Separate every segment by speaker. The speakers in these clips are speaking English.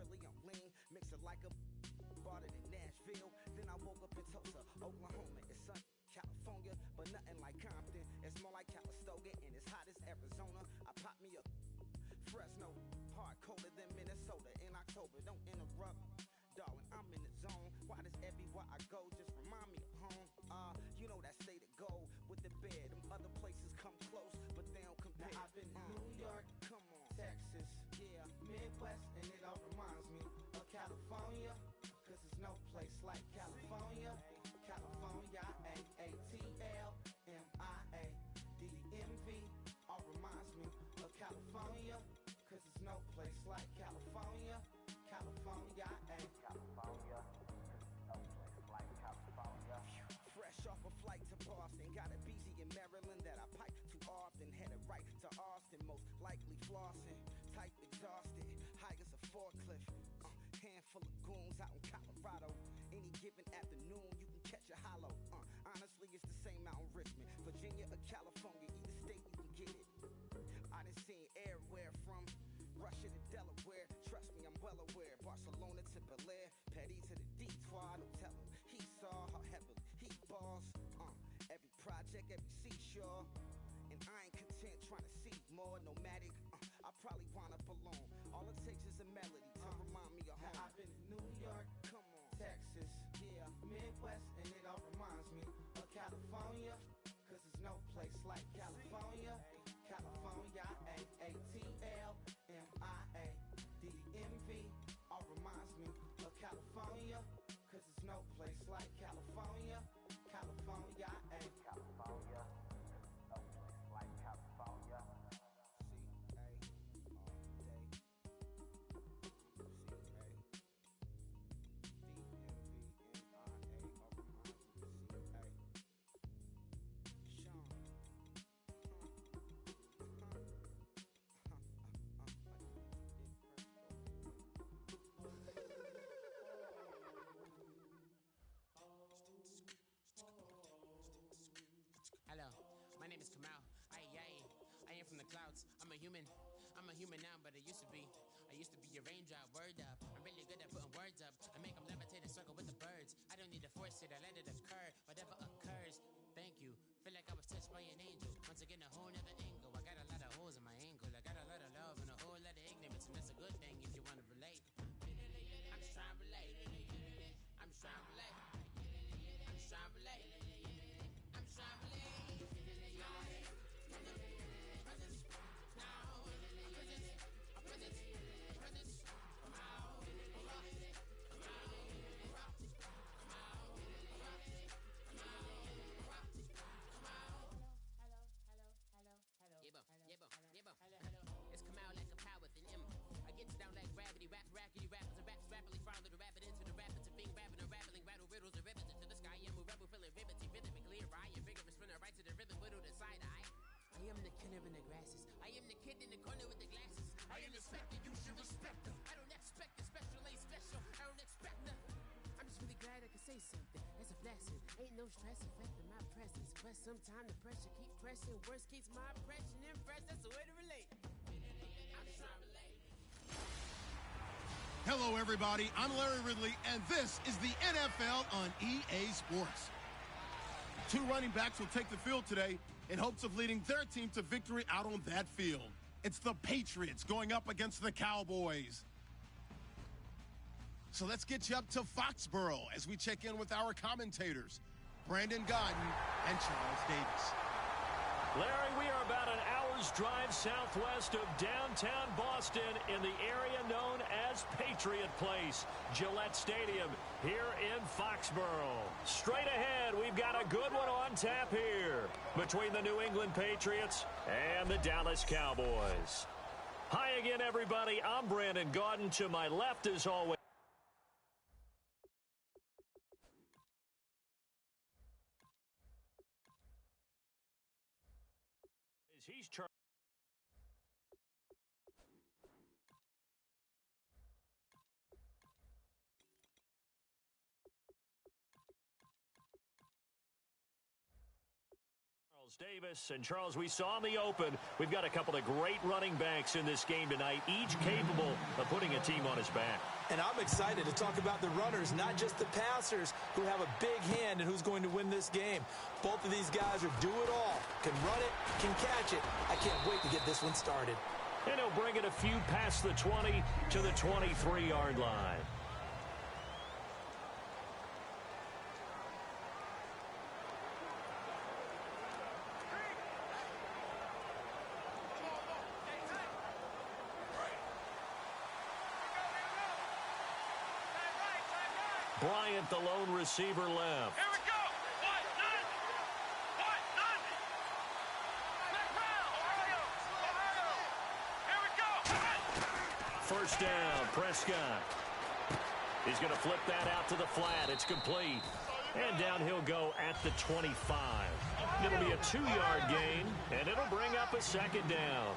Speaker 1: really on lean, mix it like a bought it in Nashville. Then I woke up in Tulsa, Oklahoma. It's sunny, California, but nothing like Compton. It's more like Calistoga, and it's hot as Arizona. I pop me a Fresno, hard colder than Minnesota in October. Don't interrupt, darling, I'm in the zone. Why does everywhere I go just remind me of home? You know that state of gold with the bed. Them other places come close, but they don't compare. Now I've been to New York, come on, Texas, yeah, Midwest, and it all reminds me of California. Cause there's no place like California. California, A-A-T-L-M-I-A-D-D-M-V. All reminds me of California. Cause there's no place like California. California, California. No place like California. Fresh off a flight to Boston. Got a BZ in Maryland that I pipe too often. Headed right to Austin, most likely flossing. Type exhausted, high as a forklift. Handful of goons out in Colorado. Any given afternoon, you can catch a hollow. Honestly, it's the same out in Richmond, Virginia or California. Either state you can get it. I done seen everywhere from Russia to Delaware. Trust me, I'm well aware. Barcelona to Bel Air, Petty to the Detroit. Don't tell him he saw how heavily he balls. Every project, every seashore. And I ain't content trying to see more nomadic. I probably wind up alone. All it takes is a melody to remind me of home. I've been to New York, come on, Texas, yeah, Midwest, and it all reminds me of California. Cause there's no place like California. California, A-A-T-L-M-I-A-D-D-M-V. All reminds me of California. Cause there's no place like California. California, California. No place like California.
Speaker 2: Hello, my name is Kamal. I am from the clouds. I'm a human now, but I used to be a raindrop. Word up, I'm really good at putting words up. I make them levitate and circle with the birds. I don't need to force it, I let it occur. Whatever occurs, thank you. Feel like I was touched by an angel. Once again, a whole nother angle. I got a lot of holes in my ankle. I got a lot of love and a whole lot of ignorance, and that's a good thing if you want to relate. I'm just trying to relate. I'm just trying to relate. I'm just trying to relate. I'm just trying to relate. It's come out like a power with an M. I get down like gravity, rap, rackety, rappers and raps, rapidly follow the rapid into the rapids and being rapping and rattling, rattle riddles and rivets into the sky. I'm a rebel, feeling riveting, rhythmically right and vigorous, running right to the rhythm, widow to side eye. I am the killer in the grasses. I am the kid in the corner with the glasses. I am the specter, you should respect them. I don't expect the special, ain't special. I don't expect nothing. I'm just really glad I can say something. That's a blessing. Ain't no stress affecting my presence. But sometime the pressure keep pressing. Worst keeps my impression impressed. That's the way to relate. I'm just trying to relate.
Speaker 3: Hello, everybody. I'm Larry Ridley, and this is the NFL on EA Sports. Two running backs will take the field today in hopes of leading their team to victory out on that field. It's the Patriots going up against the Cowboys. So let's get you up to Foxborough as we check in with our commentators, Brandon Godden and Charles Davis.
Speaker 4: Larry, we are about an hour's drive southwest of downtown Boston in the area known as Patriot Place, Gillette Stadium, here in Foxborough. Straight ahead, we've got a good one on tap here between the New England Patriots and the Dallas Cowboys. Hi again, everybody. I'm Brandon Godden. To my left, as always, he's Charles Davis. And, Charles, we saw in the open, we've got a couple of great running backs in this game tonight, each capable of putting a team on his back.
Speaker 5: And I'm excited to talk about the runners, not just the passers who have a big hand and who's going to win this game. Both of these guys are do-it-all, can run it, can catch it. I can't wait to get this one started.
Speaker 4: And he'll bring it a few past the 20 to the 23-yard line. Bryant, the lone receiver, left.
Speaker 6: Here we go. What? None. What? None. Ohio. Ohio. Here we go.
Speaker 4: First down, Prescott. He's going to flip that out to the flat. It's complete. And down he'll go at the 25. It'll be a 2-yard gain, and it'll bring up a second down.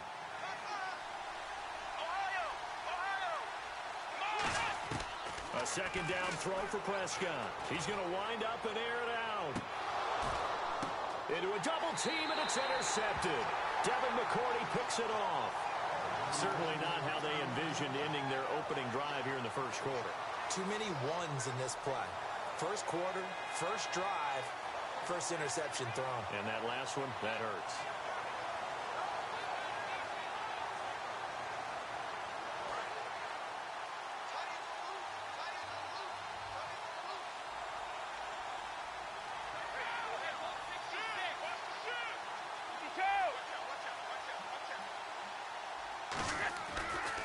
Speaker 4: A second down throw for Prescott. He's going to wind up and air it out. Into a double team, and it's intercepted. Devin McCourty picks it off. Certainly not how they envisioned ending their opening drive here in the first quarter.
Speaker 5: Too many ones in this play. First quarter, first drive, first interception thrown.
Speaker 4: And that last one, that hurts.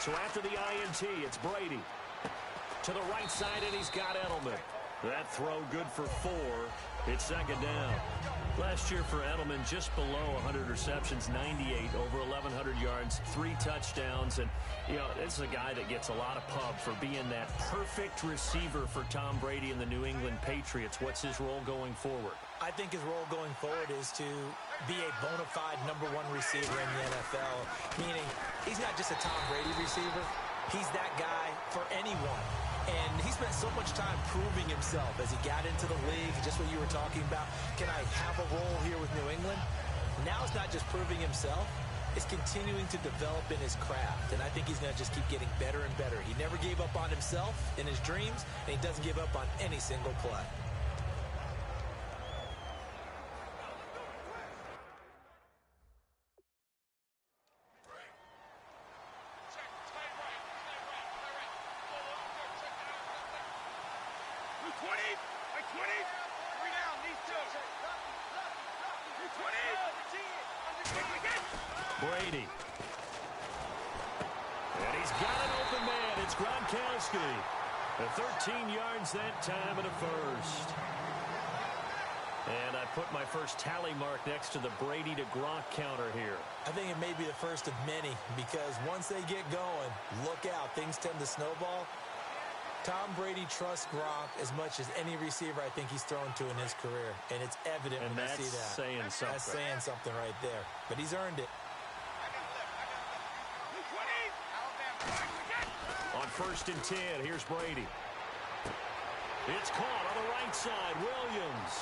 Speaker 4: So after the INT, it's Brady. To the right side, and he's got Edelman. That throw good for 4. It's second down. Last year for Edelman, just below 100 receptions, 98, over 1,100 yards, 3 touchdowns. And, you know, this is a guy that gets a lot of pub for being that perfect receiver for Tom Brady and the New England Patriots. What's his role going forward?
Speaker 5: I think his role going forward is to be a bona fide #1 receiver in the NFL, meaning he's not just a Tom Brady receiver. He's that guy for anyone. And he spent so much time proving himself as he got into the league, just what you were talking about. Can I have a role here with New England? Now it's not just proving himself. It's continuing to develop in his craft. And I think he's going to just keep getting better and better. He never gave up on himself in his dreams, and he doesn't give up on any single play.
Speaker 4: Brady. And he's got an open man. It's Gronkowski. 13 yards that time and a first. And I put my first tally mark next to the Brady to Gronk counter here.
Speaker 5: I think it may be the first of many because once they get going, look out. Things tend to snowball. Tom Brady trusts Gronk as much as any receiver I think he's thrown to in his career. And it's evident when you see that.
Speaker 4: Saying something.
Speaker 5: That's saying something right there. But he's earned it.
Speaker 4: On 1st and 10, here's Brady. It's caught on the right side. Williams.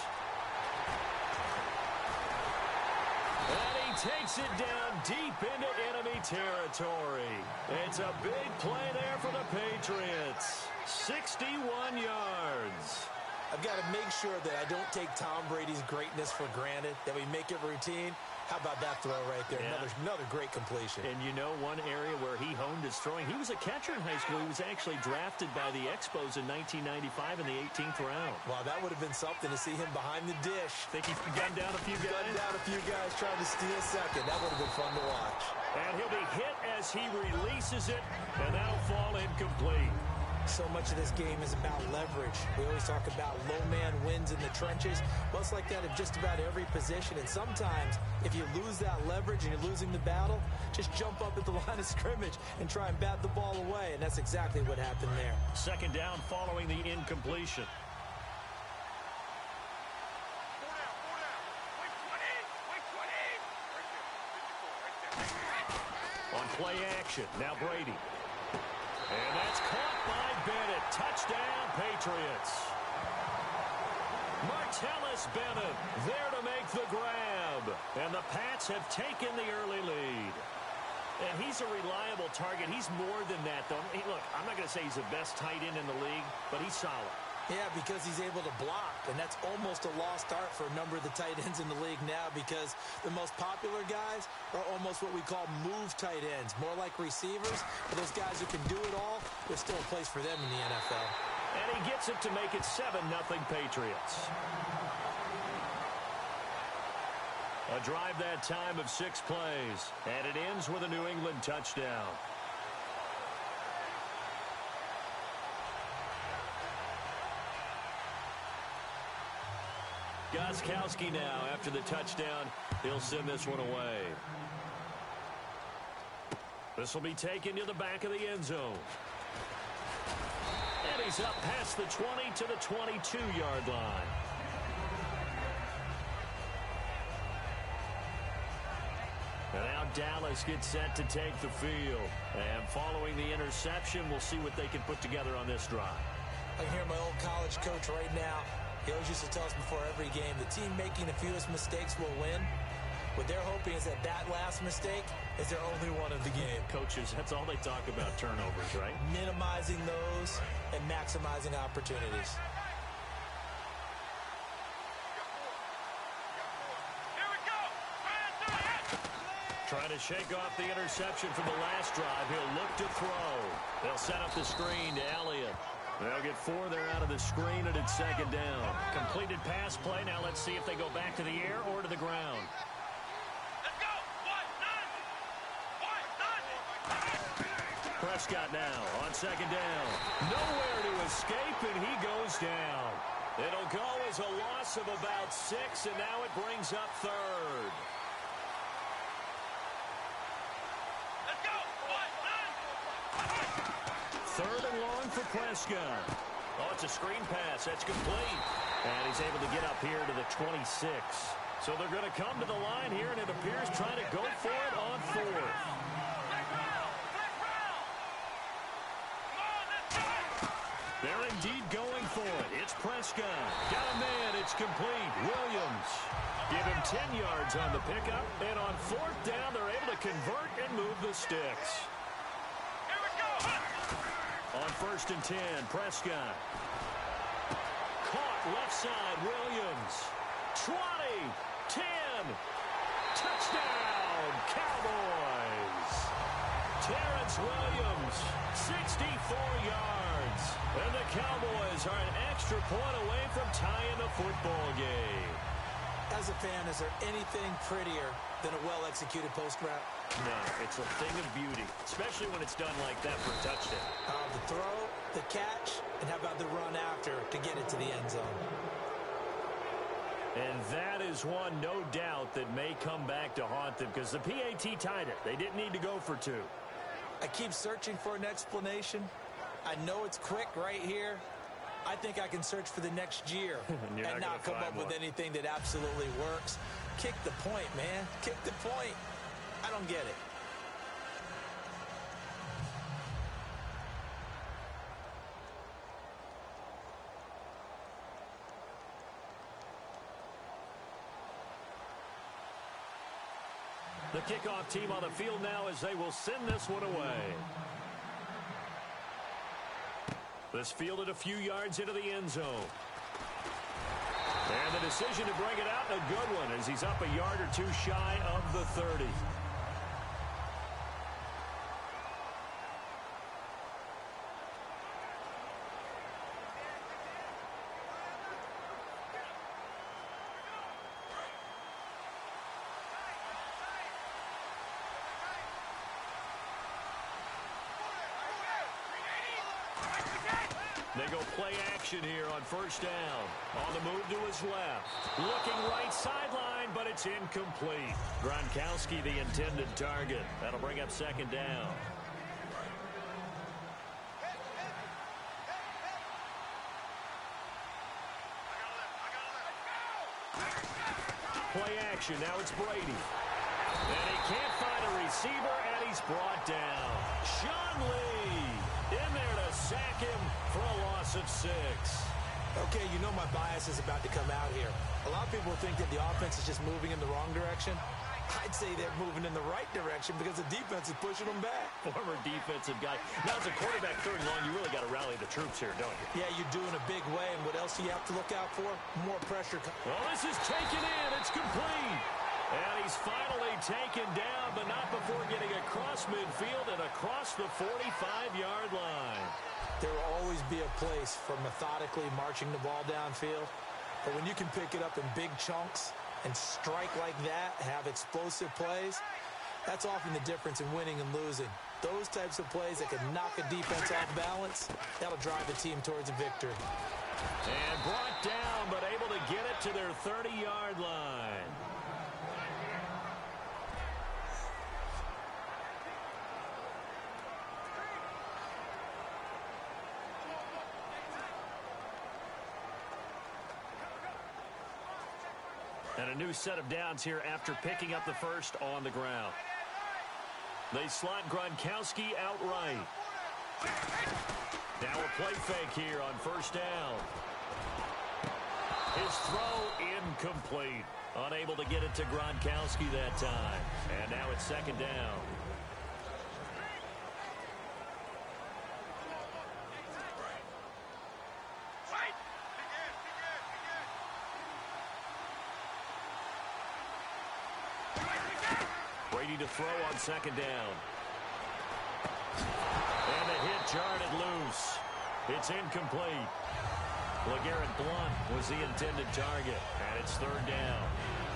Speaker 4: And he takes it down deep into enemy territory. It's a big play there for the Patriots. 61 yards.
Speaker 5: I've got to make sure that I don't take Tom Brady's greatness for granted, that we make it routine. How about that throw right there?
Speaker 4: Yeah.
Speaker 5: Another great completion.
Speaker 4: And you know one area where he honed his throwing, he was a catcher in high school. He was actually drafted by the Expos in 1995 in the 18th round.
Speaker 5: Wow, that would have been something to see him behind the dish.
Speaker 4: Think he's gunned down a few guys?
Speaker 5: Gunned down a few guys trying to steal second. That would have been fun to watch.
Speaker 4: And he'll be hit as he releases it, and that'll fall incomplete.
Speaker 5: So much of this game is about leverage. We always talk about low man wins in the trenches. Well, it's like that in just about every position. And sometimes, if you lose that leverage and you're losing the battle, just jump up at the line of scrimmage and try and bat the ball away. And that's exactly what happened there.
Speaker 4: Second down following the incompletion. On play action, now Brady. And that's caught by Bennett. Touchdown, Patriots. Martellus Bennett there to make the grab. And the Pats have taken the early lead. And he's a reliable target. He's more than that, though. Hey, look, I'm not going to say he's the best tight end in the league, but he's solid.
Speaker 5: Yeah, because he's able to block, and that's almost a lost art for a number of the tight ends in the league now because the most popular guys are almost what we call move tight ends, more like receivers. But those guys who can do it all, there's still a place for them in the NFL.
Speaker 4: And he gets it to make it 7-0 Patriots. A drive that time of 6 plays, and it ends with a New England touchdown. Gostkowski now, after the touchdown, he'll send this one away. This will be taken to the back of the end zone. And he's up past the 20 to the 22-yard line. And now Dallas gets set to take the field. And following the interception, we'll see what they can put together on this drive.
Speaker 5: I can hear my old college coach right now. He always used to tell us before every game, the team making the fewest mistakes will win. What they're hoping is that that last mistake is their only one of the game.
Speaker 4: Coaches, that's all they talk about, turnovers, right?
Speaker 5: Minimizing those and maximizing opportunities.
Speaker 4: Trying to shake off the interception from the last drive. He'll look to throw. They'll set up the screen to Elliott. They'll get 4 there out of the screen, and it's second down. Completed pass play. Now let's see if they go back to the air or to the ground.
Speaker 6: Let's go.
Speaker 4: Prescott now on second down. Nowhere to escape, and he goes down. It'll go as a loss of about 6, and now it brings up third. Third and long for Prescott. Oh, it's a screen pass. That's complete. And he's able to get up here to the 26. So they're going to come to the line here, and it appears trying to go for it on 4th. They're indeed going for it. It's Prescott. Got a man. It's complete. Williams. Give him 10 yards on the pickup. And on 4th down, they're able to convert and move the sticks. On 1st and 10, Prescott. Caught left side, Williams. 20, 10, touchdown, Cowboys. Terrence Williams, 64 yards. And the Cowboys are an extra point away from tying the football game.
Speaker 5: As a fan, is there anything prettier than a well-executed post route?
Speaker 4: No, it's a thing of beauty, especially when it's done like that for a touchdown.
Speaker 5: The throw, the catch, and how about the run after to get it to the end zone?
Speaker 4: And that is one, no doubt, that may come back to haunt them because the PAT tied it. They didn't need to go for 2.
Speaker 5: I keep searching for an explanation. I know it's quick right here. I think I can search for the next year and not come up with anything that absolutely works. Kick the point, man. Kick the point. I don't get it.
Speaker 4: The kickoff team on the field now as they will send this one away. This fielded a few yards into the end zone. And the decision to bring it out, a good one, as he's up a yard or 2 shy of the 30. They go play action here on 1st down. On the move to his left. Looking right sideline, but it's incomplete. Gronkowski, the intended target. That'll bring up 2nd down. Play action. Now it's Brady. And he can't find a receiver, and he's brought down. Sean Lee in there to sack him for a loss of 6.
Speaker 5: Okay, you know my bias is about to come out here. A lot of people think that the offense is just moving in the wrong direction. I'd say they're moving in the right direction because the defense is pushing them back.
Speaker 4: Former defensive guy. Now, as a quarterback third and long, you really got to rally the troops here, don't you?
Speaker 5: Yeah, you do in a big way. And what else do you have to look out for? More pressure.
Speaker 4: Well, this is taken in. It's complete. And he's finally taken down, but not before getting across midfield and across the 45-yard line.
Speaker 5: There will always be a place for methodically marching the ball downfield. But when you can pick it up in big chunks and strike like that, have explosive plays, that's often the difference in winning and losing. Those types of plays that can knock a defense off balance, that'll drive a team towards a victory.
Speaker 4: And brought down, but able to get it to their 30-yard line. And a new set of downs here after picking up the first on the ground. They slot Gronkowski outright. Now a play fake here on first down. His throw incomplete. Unable to get it to Gronkowski that time. And now it's second down. Brady to throw on second down. And the hit jarred it loose. It's incomplete. LeGarrette Blount was the intended target, and it's third down.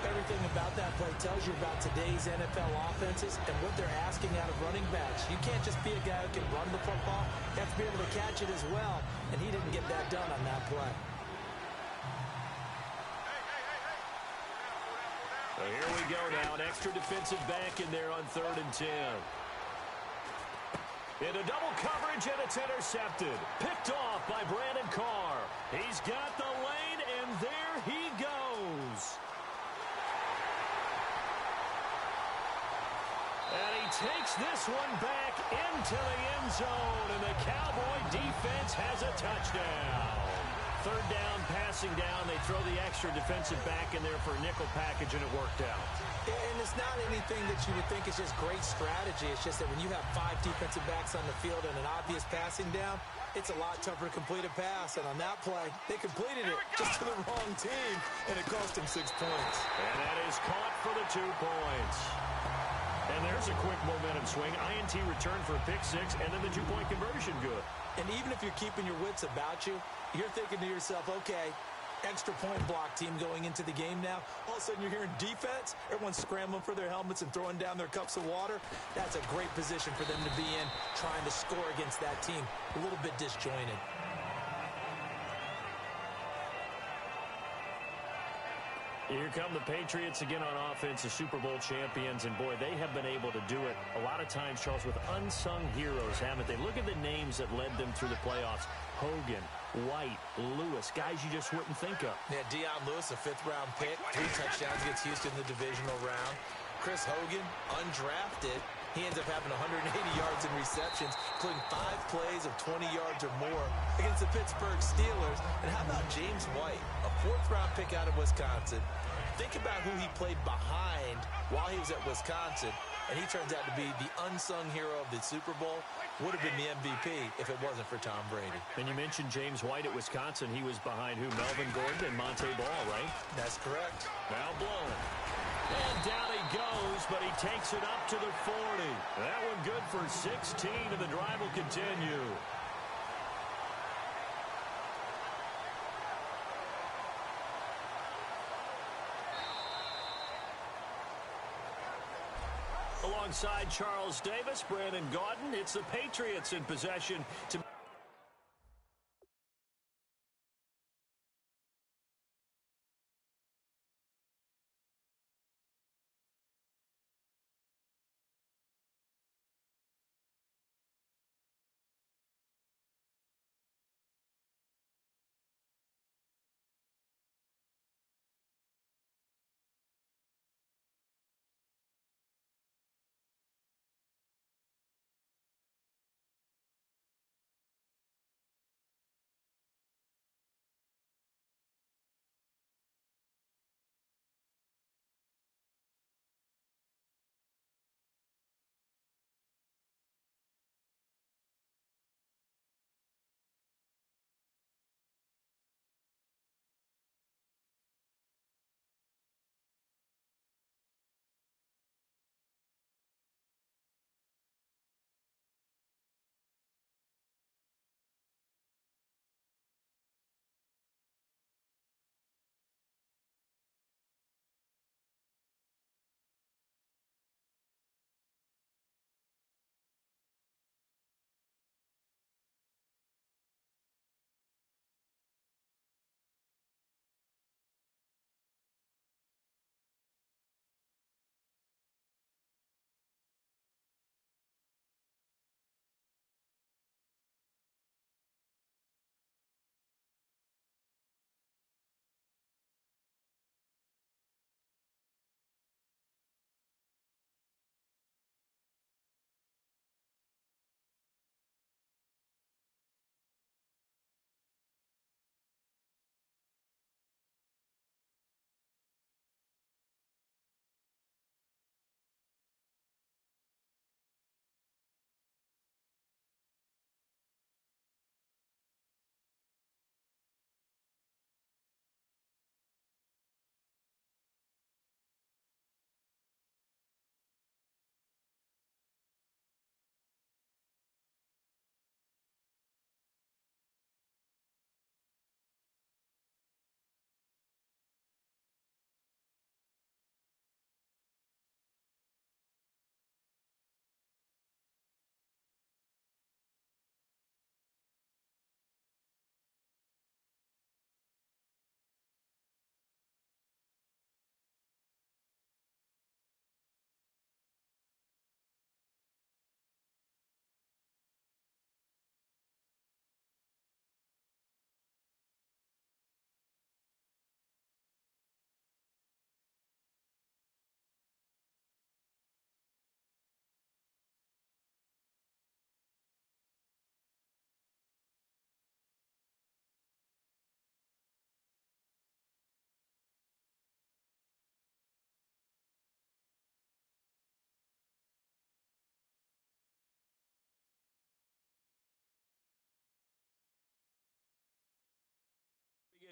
Speaker 5: Everything about that play tells you about today's NFL offenses and what they're asking out of running backs. You can't just be a guy who can run the football. You have to be able to catch it as well, and he didn't get that done on that play.
Speaker 4: So here we go now, an extra defensive back in there on 3rd and 10. Into double coverage, and it's intercepted. Picked off by Brandon Carr. He's got the lane, and there he goes. And he takes this one back into the end zone, and the Cowboy defense has a touchdown. Third down, passing down. They throw the extra defensive back in there for a nickel package, and it worked out.
Speaker 5: And it's not anything that you would think is just great strategy. It's just that when you have 5 defensive backs on the field and an obvious passing down, it's a lot tougher to complete a pass. And on that play, they completed it just to the wrong team, and it cost them 6 points.
Speaker 4: And that is caught for the 2 points. And there's a quick momentum swing. INT return for a pick 6, and then the 2-point conversion good.
Speaker 5: And even if you're keeping your wits about you, you're thinking to yourself, okay, extra point block team going into the game now. All of a sudden you're hearing defense. Everyone's scrambling for their helmets and throwing down their cups of water. That's a great position for them to be in, trying to score against that team. A little bit disjointed.
Speaker 4: Here come the Patriots again on offense, the Super Bowl champions, and boy, they have been able to do it a lot of times, Charles, with unsung heroes, haven't they? Look at the names that led them through the playoffs. Hogan, White, Lewis, guys you just wouldn't think of.
Speaker 5: Yeah, Deion Lewis, a 5th-round pick, 3 touchdowns against Houston in the divisional round. Chris Hogan, undrafted. He ends up having 180 yards in receptions, including 5 plays of 20 yards or more against the Pittsburgh Steelers. And how about James White, a 4th-round pick out of Wisconsin? Think about who he played behind while he was at Wisconsin, and he turns out to be the unsung hero of the Super Bowl. Would have been the MVP if it wasn't for Tom Brady.
Speaker 4: And you mentioned James White at Wisconsin. He was behind who? Melvin Gordon and Monte Ball, right?
Speaker 5: That's correct.
Speaker 4: Now blown. And down he goes, but he takes it up to the 40. That one good for 16, and the drive will continue. Alongside Charles Davis, Brandon Gaudin, it's the Patriots in possession to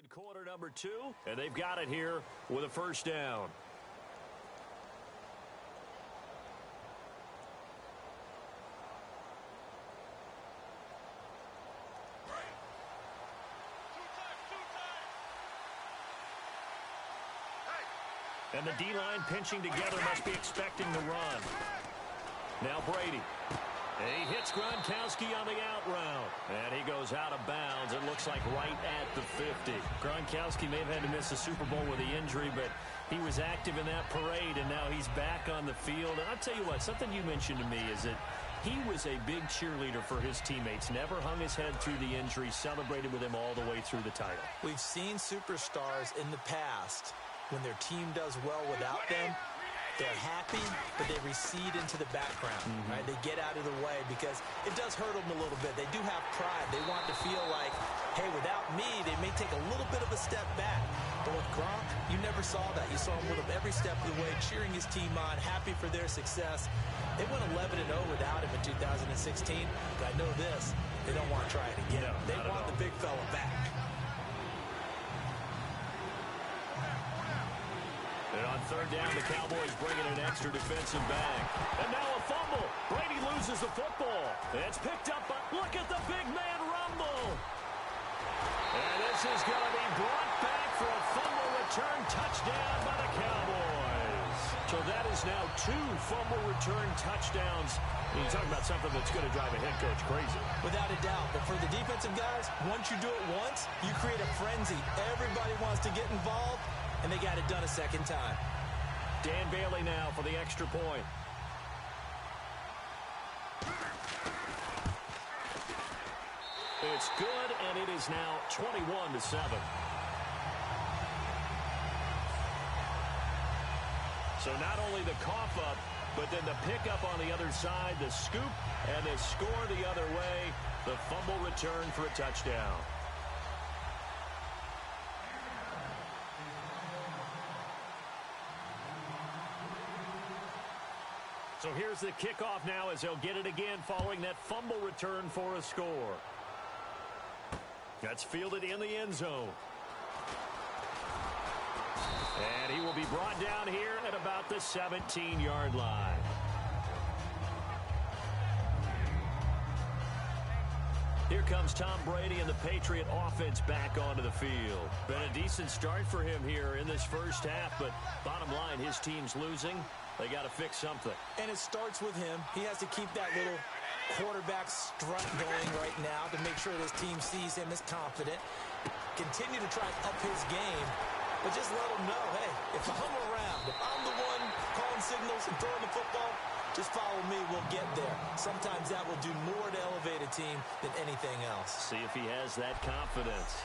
Speaker 4: In quarter number 2, and they've got it here with a first down. And the D-line pinching together must be expecting the run. Now Brady. He hits Gronkowski on the out route. And he goes out of bounds. It looks like right at the 50. Gronkowski may have had to miss the Super Bowl with the injury, but he was active in that parade, and now he's back on the field. And I'll tell you what, something you mentioned to me is that he was a big cheerleader for his teammates. Never hung his head through the injury, celebrated with him all the way through the title.
Speaker 5: We've seen superstars in the past, when their team does well without them, they're happy, but they recede into the background, right? They get out of the way because it does hurt them a little bit. They do have pride. They want to feel like, hey, without me, they may take a little bit of a step back. But with Gronk, you never saw that. You saw him with him every step of the way, cheering his team on, happy for their success. They went 11-0 without him in 2016, but I know this, they don't want to try it again. No, they want the big fella back.
Speaker 4: And on third down, the Cowboys bringing an extra defensive back. And now a fumble. Brady loses the football. It's picked up by, look at the big man rumble. And this is going to be brought back for a fumble return touchdown by the Cowboys. So that is now 2 fumble return touchdowns. You talk about something that's going to drive a head coach crazy. Without a doubt. But for the defensive guys, once you do it once, you create a frenzy. Everybody wants to get involved. And they got it done a second time. Dan Bailey now for the extra point. It's good, and it is now 21-7. So not only the cough up, but then the pickup on the other side, the scoop, and the score the other way. The fumble return for a touchdown. So here's the kickoff now as they'll get it again following that fumble return for a score. That's fielded in the end zone. And he will be brought down here at about the 17-yard line. Here comes Tom Brady and the Patriot offense back onto the field. Been a decent start for him here in this first half, but bottom line, his team's losing. They got to fix something. And it starts with him. He has to keep that little quarterback strut going right now to make sure his team sees him as confident. Continue to try and up his game, but just let him know, hey, if I'm around, if I'm the one calling signals and throwing the football, just follow me, we'll get there. Sometimes that will do more to elevate a team than anything else. See if he has that confidence.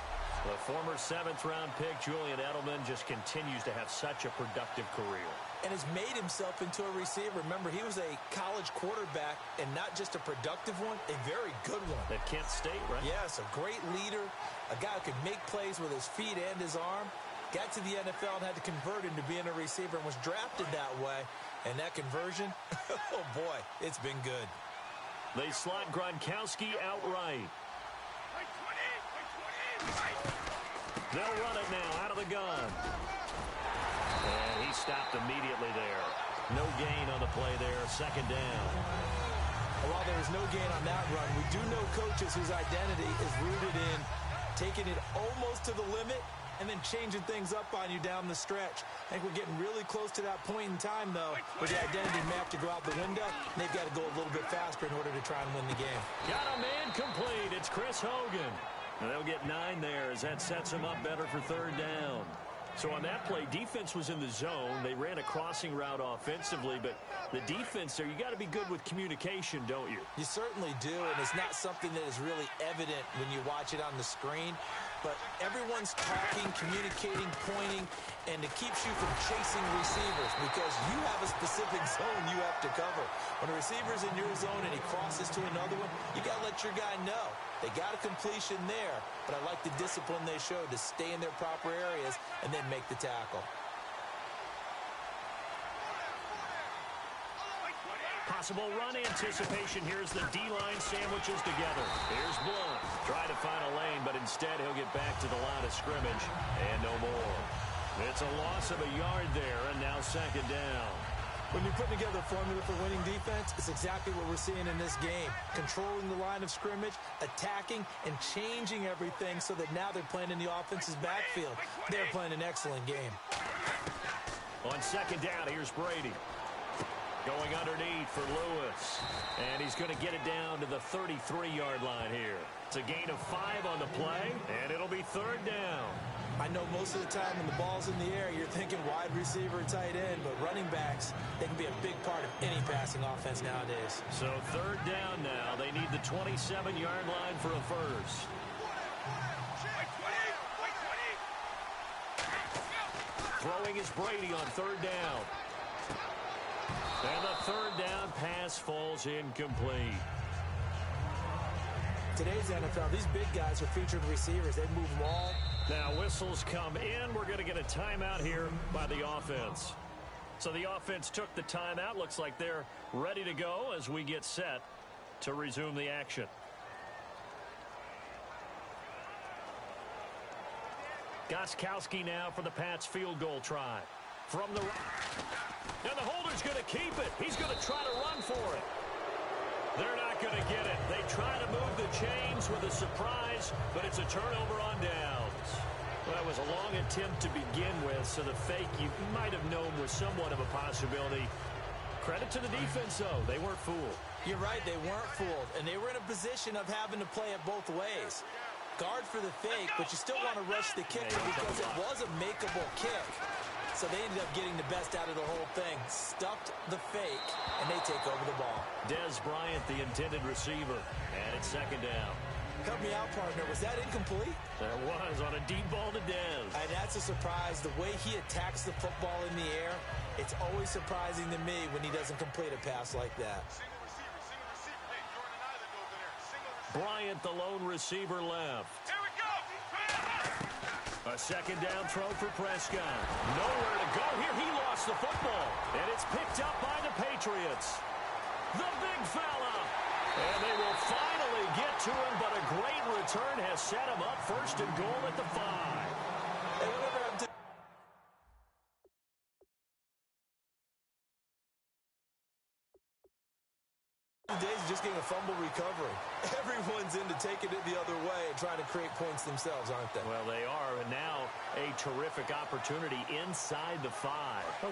Speaker 4: The former 7th-round pick, Julian Edelman, just continues to have such a productive career. And has made himself into a receiver. Remember, he was a college quarterback, and not just a productive one, a very good one. At Kent State, right? Yes, a great leader, a guy who could make plays with his feet and his arm. Got to the NFL and had to convert into being a receiver and was drafted that way. And that conversion, oh boy, it's been good. They slot Gronkowski outright. They'll run it now out of the gun. And he stopped immediately there. No gain on the play there, second down. While there is no gain on that run, we do know coaches whose identity is rooted in taking it almost to the limit and then changing things up on you down the stretch. I think we're getting really close to that point in time, though, where the identity may have to go out the window, and they've got to go a little bit faster in order to try and win the game. Got a man complete. It's Chris Hogan. And they'll get 9 there as that sets them up better for third down. So on that play, defense was in the zone. They ran a crossing route offensively, but the defense there, you got to be good with communication, don't you? You certainly do, and it's not something that is really evident when you watch it on the screen. But everyone's talking, communicating, pointing, and it keeps you from chasing receivers because you have a specific zone you have to cover. When a receiver's in your zone and he crosses to another one, you got to let your guy know. They got a completion there, but I like the discipline they showed to stay in their proper areas and then make the tackle. Possible run anticipation. Here's the D-line sandwiches together. Here's Blunt. Try to find a lane, but Instead, he'll get back to the line of scrimmage and no more. It's a loss of a yard there, and now second down.
Speaker 5: When you put together a formula for winning defense, it's exactly what we're seeing in this game. Controlling the line of scrimmage, attacking, and changing everything so that now they're playing in the offense's backfield. They're playing an excellent game.
Speaker 4: On second down, here's Brady. Going underneath for Lewis. And he's going to get it down to the 33-yard line here. It's a gain of 5 on the play, and it'll be third down.
Speaker 5: I know most of the time when the ball's in the air, you're thinking wide receiver, tight end, but running backs, they can be a big part of any passing offense nowadays.
Speaker 4: So third down now. They need the 27-yard line for a first. Throwing is Brady on third down. And the third down pass falls incomplete.
Speaker 5: Today's NFL, these big guys are featured receivers. They move them all.
Speaker 4: Now whistles come in. We're going to get a timeout here by the offense. So the offense took the timeout. Looks like they're ready to go as we get set to resume the action. Gostkowski now for the Pats field goal try. From the right. And the holder's going to keep it. He's going to try to run for it. They're not going to get it. They try to move the chains with a surprise, but it's a turnover on downs. Well, that was a long attempt to begin with, so the fake you might have known was somewhat of a possibility. Credit to the defense, though. They weren't fooled.
Speaker 5: You're right, they weren't fooled, and they were in a position of having to play it both ways. Guard for the fake, but you still want to rush the kicker because it was a makeable kick. So they ended up getting the best out of the whole thing. Stuffed the fake, and they take over the ball.
Speaker 4: Dez Bryant, the intended receiver, and it's second down.
Speaker 5: Help me out, partner. Was that incomplete?
Speaker 4: That was on a deep ball to Dez.
Speaker 5: And that's a surprise. The way he attacks the football in the air, it's always surprising to me when he doesn't complete a pass like that.
Speaker 4: Bryant, the lone receiver, left.
Speaker 6: Here we go.
Speaker 4: A second down throw for Prescott. Nowhere to go here. He lost the football. And it's picked up by the Patriots. The big fella. And they will finally get to him, but a great return has set him up first and goal at the 5.
Speaker 5: Hey, whatever happened to days just getting a fumble recovery. Everyone's into taking it the other way and trying to create points themselves, aren't they?
Speaker 4: Well, they are, and now a terrific opportunity inside the 5.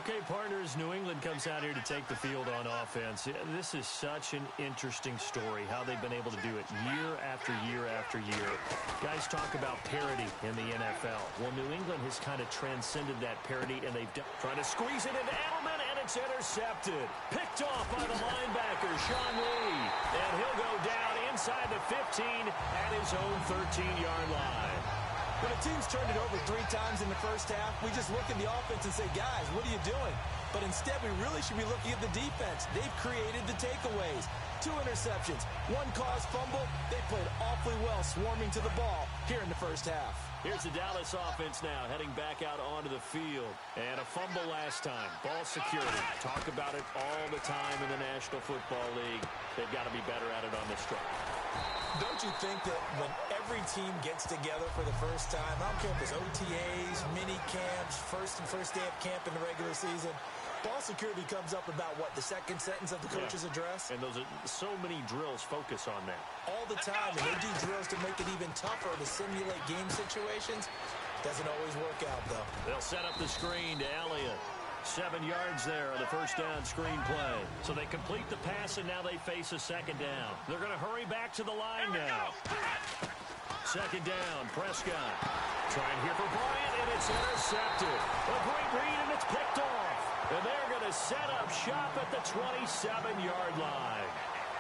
Speaker 4: Okay, partners, New England comes out here to take the field on offense. This is such an interesting story, how they've been able to do it year after year after year. Guys talk about parity in the NFL. Well, New England has kind of transcended that parity, and they've trying to squeeze it into Edelman, and it's intercepted. Picked off by the linebacker, Sean Lee, and he'll go down inside the 15 at his own 13-yard line.
Speaker 5: When a team's turned it over 3 times in the first half, we just look at the offense and say, guys, what are you doing? But instead, we really should be looking at the defense. They've created the takeaways. 2 interceptions, 1 caused fumble. They played awfully well swarming to the ball here in the first half.
Speaker 4: Here's the Dallas offense now heading back out onto the field. And a fumble last time. Ball security. Talk about it all the time in the National Football League. They've got to be better at it on this drive.
Speaker 5: Don't you think that when every team gets together for the first time, I don't care if it's OTAs, mini camps, first day of camp in the regular season, ball security comes up about, what, the second sentence of the coach's address?
Speaker 4: And those are so many drills focus on that.
Speaker 5: All the time, and they do drills to make it even tougher to simulate game situations. Doesn't always work out, though.
Speaker 4: They'll set up the screen to Elliott. 7 yards there on the first down screen play. So they complete the pass, and now they face a second down. They're going to hurry back to the line now. Second down, Prescott. Trying here for Bryant, and it's intercepted. A great read, and it's picked off. And they're going to set up shop at the 27-yard line.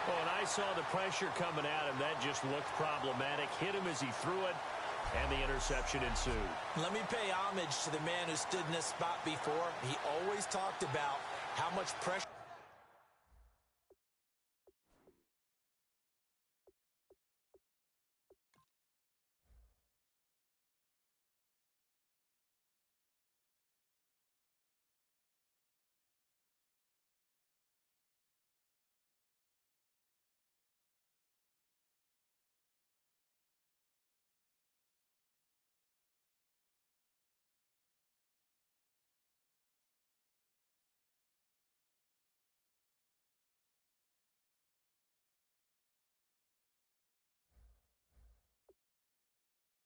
Speaker 4: Oh, and I saw the pressure coming at him. That just looked problematic. Hit him as he threw it, and the interception ensued.
Speaker 5: Let me pay homage to the man who stood in this spot before. He always talked about how much pressure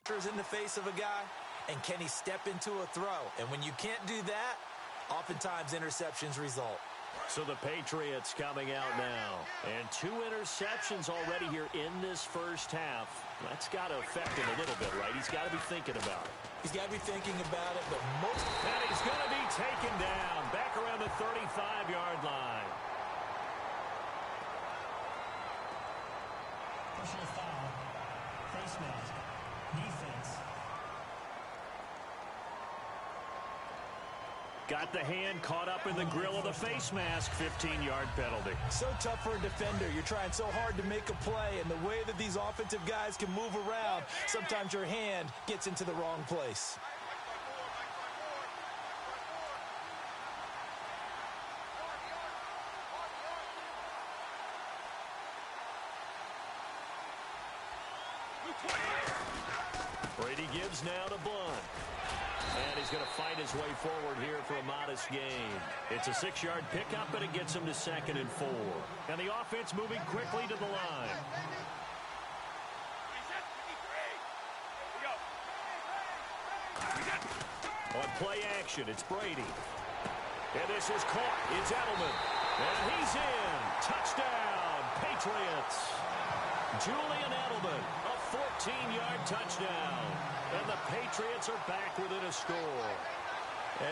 Speaker 5: in the face of a guy, and can he step into a throw? And when you can't do that, oftentimes interceptions result.
Speaker 4: So the Patriots coming out now. And 2 interceptions already here in this first half. That's got to affect him a little bit, right? He's got to be thinking about it.
Speaker 5: He's got to be thinking about it, but most...
Speaker 4: And he's going to be taken down back around the 35-yard line.
Speaker 7: Personal foul. Face mask. Defense.
Speaker 4: Got the hand caught up in the grill of the face mask. 15-yard penalty.
Speaker 5: So tough for a defender. You're trying so hard to make a play, and the way that these offensive guys can move around, sometimes your hand gets into the wrong place.
Speaker 4: Brady gives now to Blunt. And he's going to fight his way forward here for a modest gain. It's a 6-yard pickup, and it gets him to 2nd and 4. And the offense moving quickly to the line. On play action, it's Brady. And this is caught. It's Edelman. And he's in. Touchdown, Patriots. Julian Edelman, a 14-yard touchdown. And the Patriots are back within a score.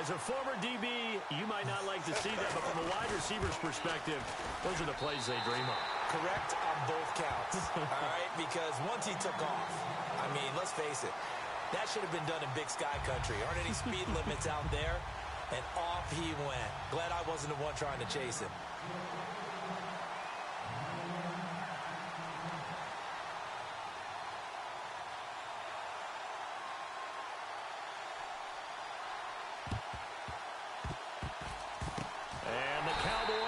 Speaker 4: As a former DB, you might not like to see that, but from a wide receiver's perspective, those are the plays they dream of.
Speaker 5: Correct on both counts, all right? Because once he took off, I mean, let's face it, that should have been done in Big Sky Country. Aren't any speed limits out there? And off he went. Glad I wasn't the one trying to chase him.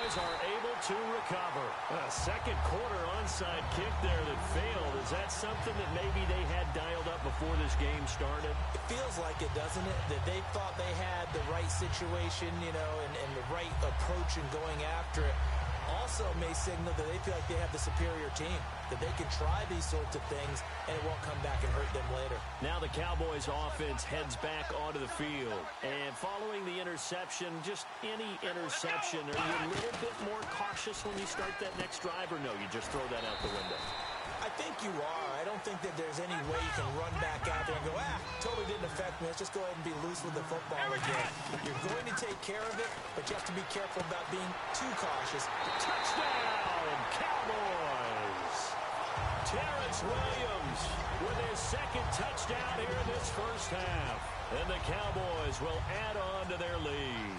Speaker 4: Are able to recover. A second quarter onside kick there that failed. Is that something that maybe they had dialed up before this game started?
Speaker 5: It feels like it, doesn't it? That they thought they had the right situation, you know, and the right approach in going after it. Also may signal that they feel like they have the superior team, that they can try these sorts of things and it won't come back and hurt them later.
Speaker 4: Now the Cowboys offense heads back onto the field. And following the interception, just any interception, are you a little bit more cautious when you start that next drive, or no, you just throw that out the window?
Speaker 5: I think you are. I don't think that there's any way you can run back out there and go, totally didn't affect me. Let's just go ahead and be loose with the football again. You're going to take care of it, but you have to be careful about being too cautious.
Speaker 4: Touchdown, Cowboys! Terrence Williams with his 2nd touchdown here in this first half. And the Cowboys will add on to their lead.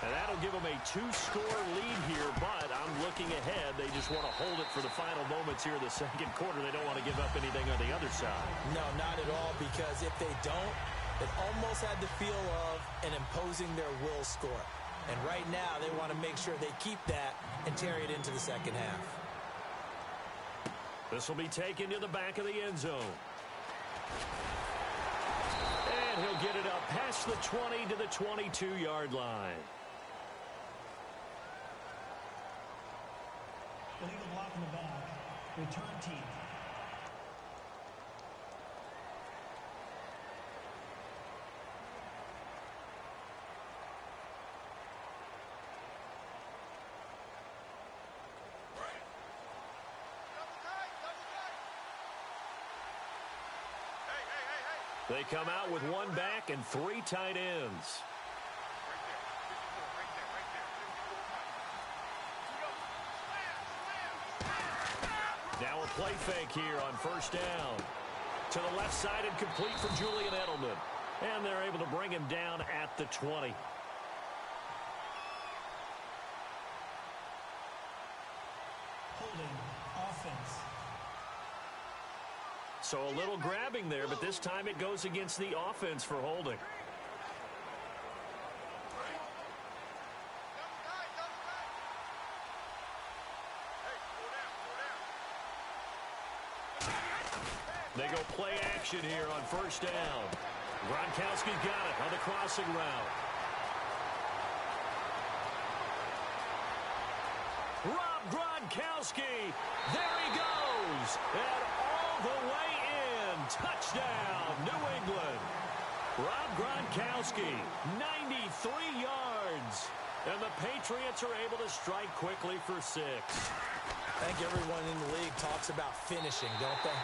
Speaker 4: And that'll give them a 2-score lead here, but I'm looking ahead. They just want to hold it for the final moments here in the second quarter. They don't want to give up anything on the other side.
Speaker 5: No, not at all, because if they don't, it almost had the feel of an imposing their will score. And right now, they want to make sure they keep that and carry it into the second half.
Speaker 4: This will be taken to the back of the end zone. And he'll get it up past the 20 to the 22-yard line.
Speaker 7: Illegal block in the back. Return team.
Speaker 4: They come out with 1 back and 3 tight ends. Now a play fake here on first down. To the left side and complete for Julian Edelman. And they're able to bring him down at the 20.
Speaker 7: Holding offense.
Speaker 4: So a little grabbing there, but this time it goes against the offense for holding. They go play action here on first down. Gronkowski's got it on the crossing route. Rob Gronkowski, there he goes, and all the way in, touchdown. Rob Gronkowski, 93 yards. And the Patriots are able to strike quickly for 6.
Speaker 5: I think everyone in the league talks about finishing, don't they?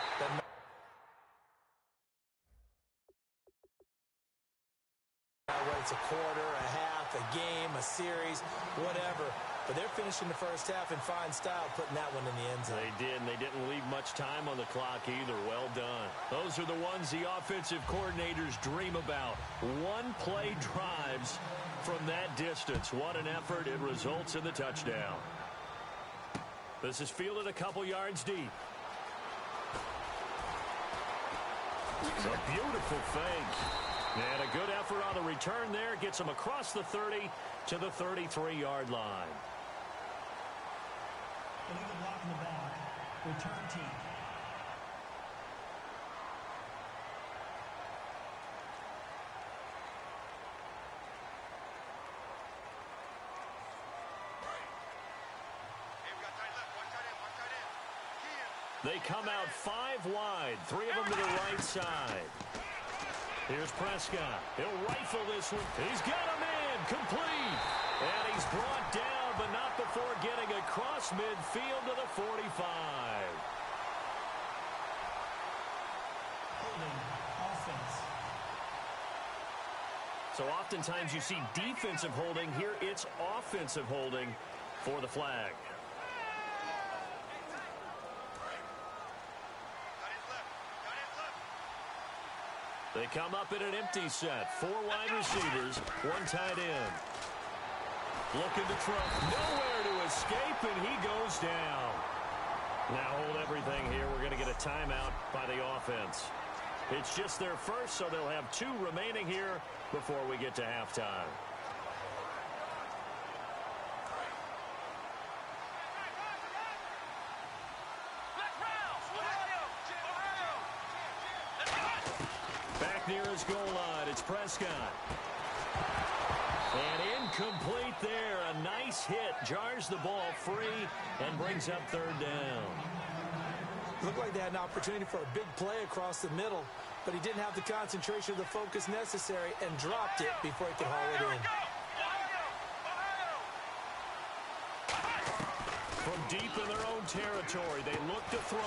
Speaker 5: Whether it's a quarter, a half, a game, a series, whatever. But they're finishing the first half in fine style, putting that one in the end zone.
Speaker 4: They did, and they didn't leave much time on the clock either. Well done. Those are the ones the offensive coordinators dream about. One-play drives from that distance. What an effort. It results in the touchdown. This is fielded a couple yards deep. It's a beautiful fake. And a good effort on the return there. Gets him across the 30 to the 33-yard line.
Speaker 7: Illegal block in the back. Return team.
Speaker 4: They come out 5 wide, 3 of them to the right side. Here's Prescott. He'll rifle this one. He's got him in, complete. And he's brought down, but not before getting across midfield to the 45.
Speaker 7: Holding. Offense.
Speaker 4: So oftentimes you see defensive holding. Here it's offensive holding for the flag. They come up in an empty set. 4 wide receivers, 1 tight end. Looking to Trump. Nowhere to escape, and he goes down. Now hold everything here. We're going to get a timeout by the offense. It's just their first, so they'll have 2 remaining here before we get to halftime. Near his goal line, it's Prescott. And incomplete there. A nice hit. Jars the ball free and brings up 3rd down.
Speaker 5: Looked like they had an opportunity for a big play across the middle, but he didn't have the concentration or the focus necessary and dropped it before he could haul it in.
Speaker 4: From deep in their own territory, they look to throw.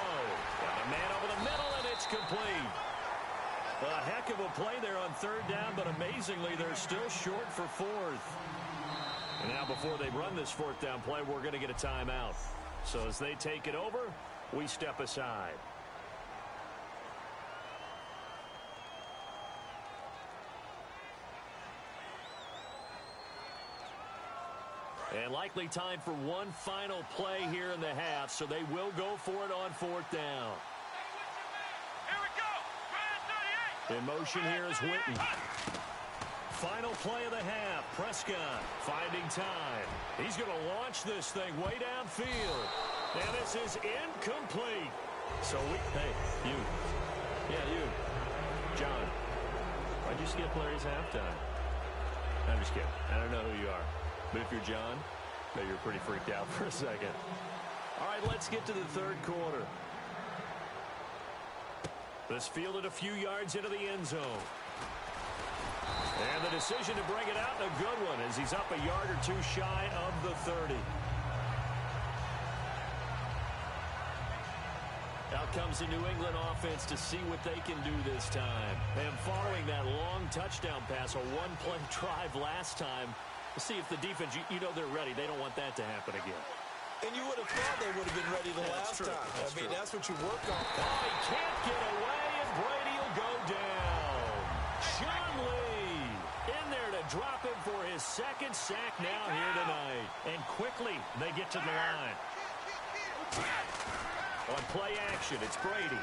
Speaker 4: Got a man over the middle, and it's complete. A heck of a play there on 3rd down, but amazingly, they're still short for 4th. And now before they run this 4th down play, we're going to get a timeout. So as they take it over, we step aside. And likely time for one final play here in the half, so they will go for it on 4th down. In motion here is Witten. Final play of the half. Prescott finding time. He's going to launch this thing way downfield. And this is incomplete. So hey, you. Yeah, you. John. Why'd you skip Larry's halftime? I'm just kidding. I don't know who you are. But if you're John, maybe you're pretty freaked out for a second. All right, let's get to the 3rd quarter. This fielded a few yards into the end zone. And the decision to bring it out, a good one, as he's up a yard or 2 shy of the 30. Out comes the New England offense to see what they can do this time. And following that long touchdown pass, a 1-play drive last time, let's see if the defense, you know they're ready. They don't want that to happen again.
Speaker 5: And you would have thought they would have been ready the last time. I mean, that's what you work on.
Speaker 4: Oh, he can't get away, and Brady will go down. Sean Lee in there to drop him for his 2nd sack now here tonight. And quickly, they get to the line. On play action, it's Brady.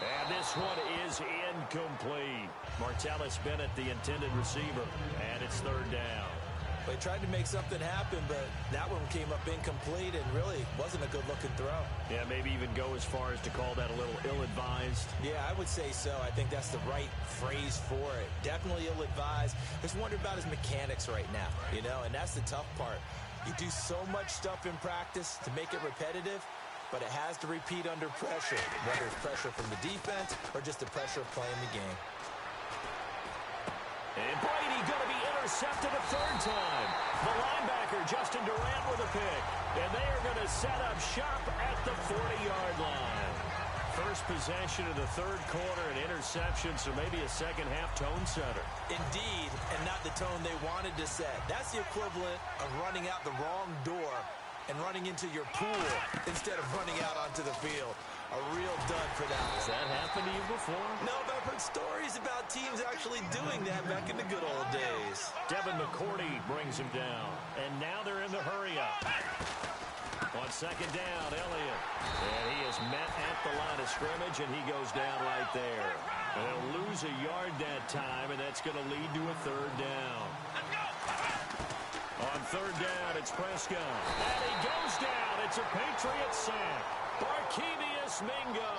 Speaker 4: And this one is incomplete. Martellus Bennett, the intended receiver, and it's 3rd down.
Speaker 5: They tried to make something happen, but that one came up incomplete and really wasn't a good-looking throw.
Speaker 4: Yeah, maybe even go as far as to call that a little ill-advised.
Speaker 5: Yeah, I would say so. I think that's the right phrase for it. Definitely ill-advised. Just wonder about his mechanics right now, you know, and that's the tough part. You do so much stuff in practice to make it repetitive, but it has to repeat under pressure, whether it's pressure from the defense or just the pressure of playing the game.
Speaker 4: And Brady going to be intercepted a third time. The linebacker, Justin Durant, with a pick. And they are going to set up shop at the 40-yard line. First possession of the third quarter, an interception, so maybe a second-half tone setter.
Speaker 5: Indeed, and not the tone they wanted to set. That's the equivalent of running out the wrong door and running into your pool instead of running out onto the field. A real dud for that.
Speaker 4: Has that happened to you before?
Speaker 5: No, but I've heard stories about teams actually doing that back in the good old days.
Speaker 4: Devin McCourty brings him down, and now they're in the hurry-up. On second down, Elliott. And he is met at the line of scrimmage, and he goes down right there. And he'll lose a yard that time, and that's going to lead to a third down. On third down, it's Prescott. And he goes down. It's a Patriot sack. Barkevious Mingo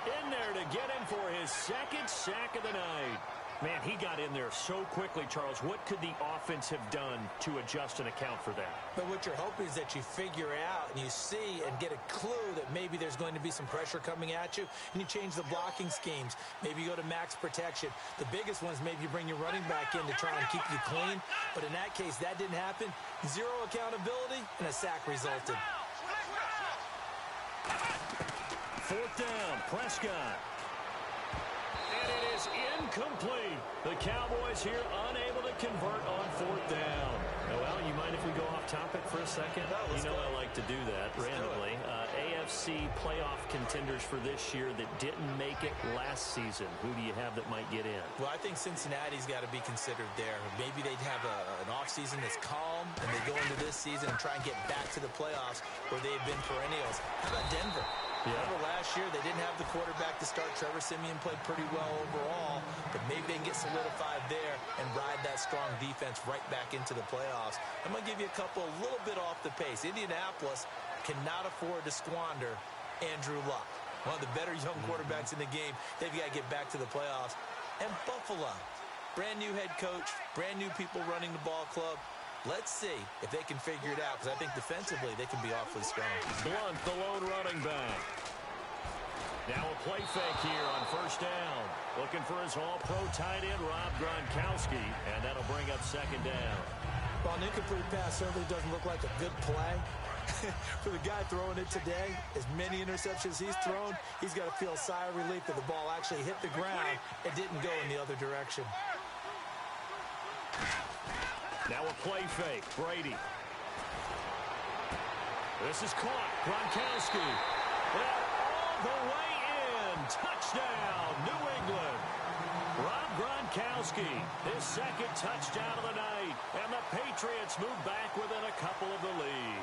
Speaker 4: in there to get him for his second sack of the night. Man, he got in there so quickly, Charles. What could the offense have done to adjust and account for that?
Speaker 5: But what you're hoping is that you figure out and you see and get a clue that maybe there's going to be some pressure coming at you, and you change the blocking schemes. Maybe you go to max protection. The biggest one is maybe you bring your running back in to try and keep you clean. But in that case, that didn't happen. Zero accountability, and a sack resulted.
Speaker 4: Fourth down, Prescott. And it is incomplete. The Cowboys here unable to convert on fourth down. Well, you mind if we go off topic for a second?
Speaker 5: No,
Speaker 4: you know
Speaker 5: go.
Speaker 4: I like to do that randomly. AFC playoff contenders for this year that didn't make it last season. Who do you have that might get in?
Speaker 5: Well, I think Cincinnati's got to be considered there. Maybe they'd have an offseason that's calm, and they go into this season and try and get back to the playoffs where they've been perennials. How about Denver?
Speaker 4: Yeah.
Speaker 5: Remember last year, they didn't have the quarterback to start. Trevor Siemian played pretty well overall, but maybe they can get solidified there and ride that strong defense right back into the playoffs. I'm going to give you a couple a little bit off the pace. Indianapolis cannot afford to squander Andrew Luck, one of the better young quarterbacks in the game. They've got to get back to the playoffs. And Buffalo, brand new head coach, brand new people running the ball club. Let's see if they can figure it out, because I think defensively they can be awfully strong.
Speaker 4: Blunt, the lone running back. Now a play fake here on first down. Looking for his all-pro tight end, Rob Gronkowski, and that'll bring up second down.
Speaker 5: Well, an incomplete pass certainly doesn't look like a good play. For the guy throwing it today, as many interceptions he's thrown, he's got to feel a sigh of relief that the ball actually hit the ground and didn't go in the other direction.
Speaker 4: Now a play fake, Brady. This is caught, Gronkowski. And all the way in, touchdown, New England. Rob Gronkowski, his second touchdown of the night, and the Patriots move back within a couple of the lead.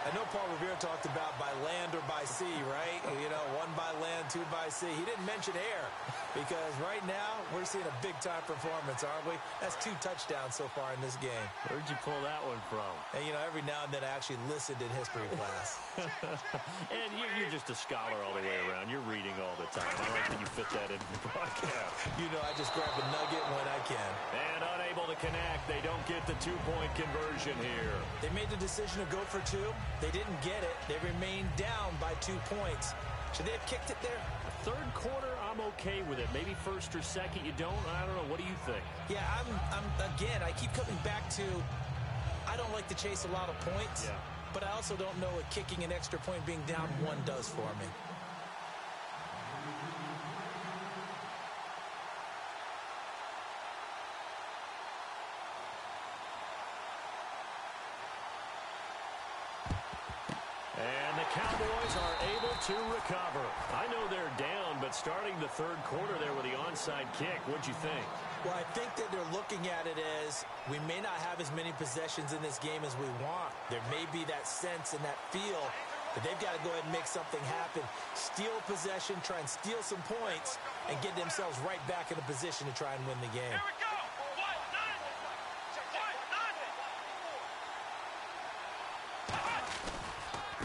Speaker 5: I know Paul Revere talked about by land or by sea, right? You know, one by land, two by sea. He didn't mention air, because right now we're seeing a big-time performance, aren't we? That's 2 touchdowns so far in this game.
Speaker 4: Where'd you pull that one from?
Speaker 5: And, you know, every now and then I actually listened in history class.
Speaker 4: And you're just a scholar all the way around. You're reading all the time. I like that you fit that into the broadcast.
Speaker 5: You know, I just grab a nugget when I can.
Speaker 4: And unable to connect. They don't get the 2-point conversion here.
Speaker 5: They made the decision to go for 2. They didn't get it. They remained down by 2 points. Should they have kicked it there?
Speaker 4: Third quarter, I'm okay with it. Maybe first or second, you don't. I don't know. What do you think?
Speaker 5: Yeah, again, I keep coming back to, I don't like to chase a lot of points, but I also don't know what kicking an extra point being down 1 does for me.
Speaker 4: And the Cowboys are able to recover. I know they're down, but starting the third quarter there with the onside kick, what'd you think?
Speaker 5: Well, I think that they're looking at it as we may not have as many possessions in this game as we want. There may be that sense and that feel that they've got to go ahead and make something happen. Steal possession, try and steal some points, and get themselves right back in a position to try and win the game.
Speaker 6: Here we go.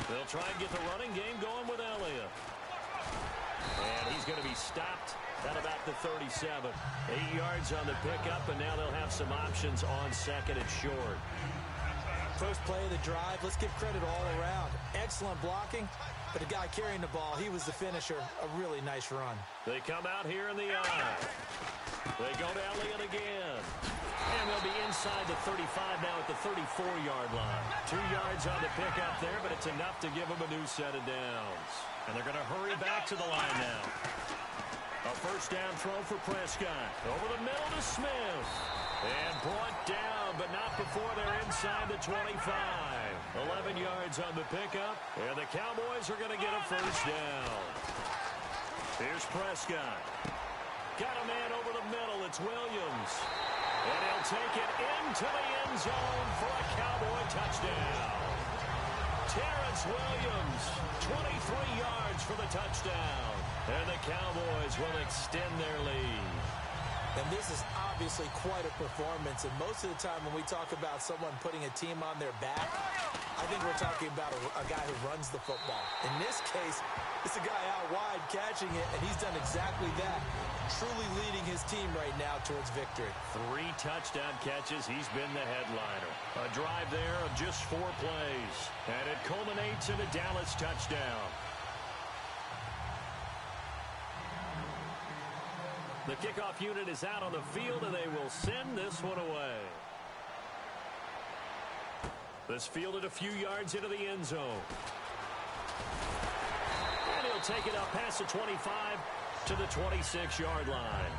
Speaker 4: They'll try and get the running game going with Elliott. And he's going to be stopped at about the 37. 8 yards on the pickup, and now they'll have some options on second and short.
Speaker 5: First play of the drive, let's give credit all around. Excellent blocking, but the guy carrying the ball, he was the finisher. A really nice run.
Speaker 4: They come out here in the eye. They go to Elliott again. And they'll be inside the 35 now at the 34-yard line. 2 yards on the pickup there, but it's enough to give them a new set of downs. And they're going to hurry back to the line now. A first down throw for Prescott. Over the middle to Smith. And brought down, but not before they're inside the 25. 11 yards on the pickup. And the Cowboys are going to get a first down. Here's Prescott. Got a man over the middle. It's Williams. And he'll take it into the end zone for a Cowboy touchdown. Terrence Williams, 23 yards for the touchdown. And the Cowboys will extend their lead.
Speaker 5: And this is obviously quite a performance. And most of the time when we talk about someone putting a team on their back, I think we're talking about a guy who runs the football. In this case, it's a guy out wide catching it, and he's done exactly that. Truly leading his team right now towards victory.
Speaker 4: 3 touchdown catches. He's been the headliner. A drive there of just 4 plays. And it culminates in a Dallas touchdown. The kickoff unit is out on the field, and they will send this one away. This fielded a few yards into the end zone. And he'll take it up past the 25 to the 26-yard line.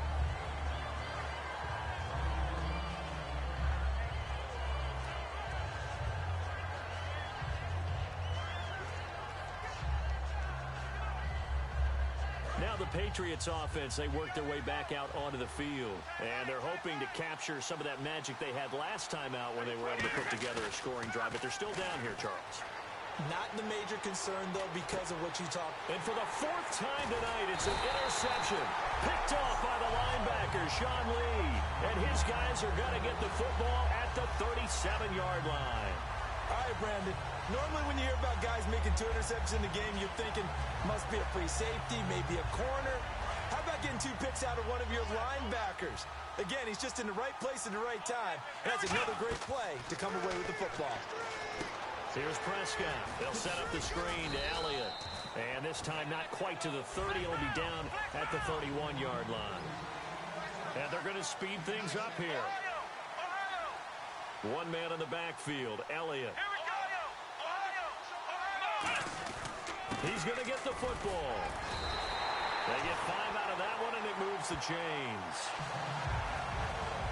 Speaker 4: Now the Patriots offense, they work their way back out onto the field. And they're hoping to capture some of that magic they had last time out when they were able to put together a scoring drive. But they're still down here, Charles.
Speaker 5: Not the major concern, though, because of what you talked.
Speaker 4: And for the 4th time tonight, it's an interception. Picked off by the linebacker, Sean Lee. And his guys are going to get the football at the 37-yard line.
Speaker 5: All right, Brandon. Normally when you hear about guys making 2 interceptions in the game, you're thinking must be a free safety, maybe a corner. How about getting 2 picks out of one of your linebackers? Again, he's just in the right place at the right time. And that's another great play to come away with the football.
Speaker 4: Here's Prescott. They'll set up the screen to Elliott. And this time not quite to the 30. It'll be down at the 31-yard line. And they're going to speed things up here. 1 man in the backfield, Elliott. He's going to get the football. They get 5 out of that one, and it moves the chains.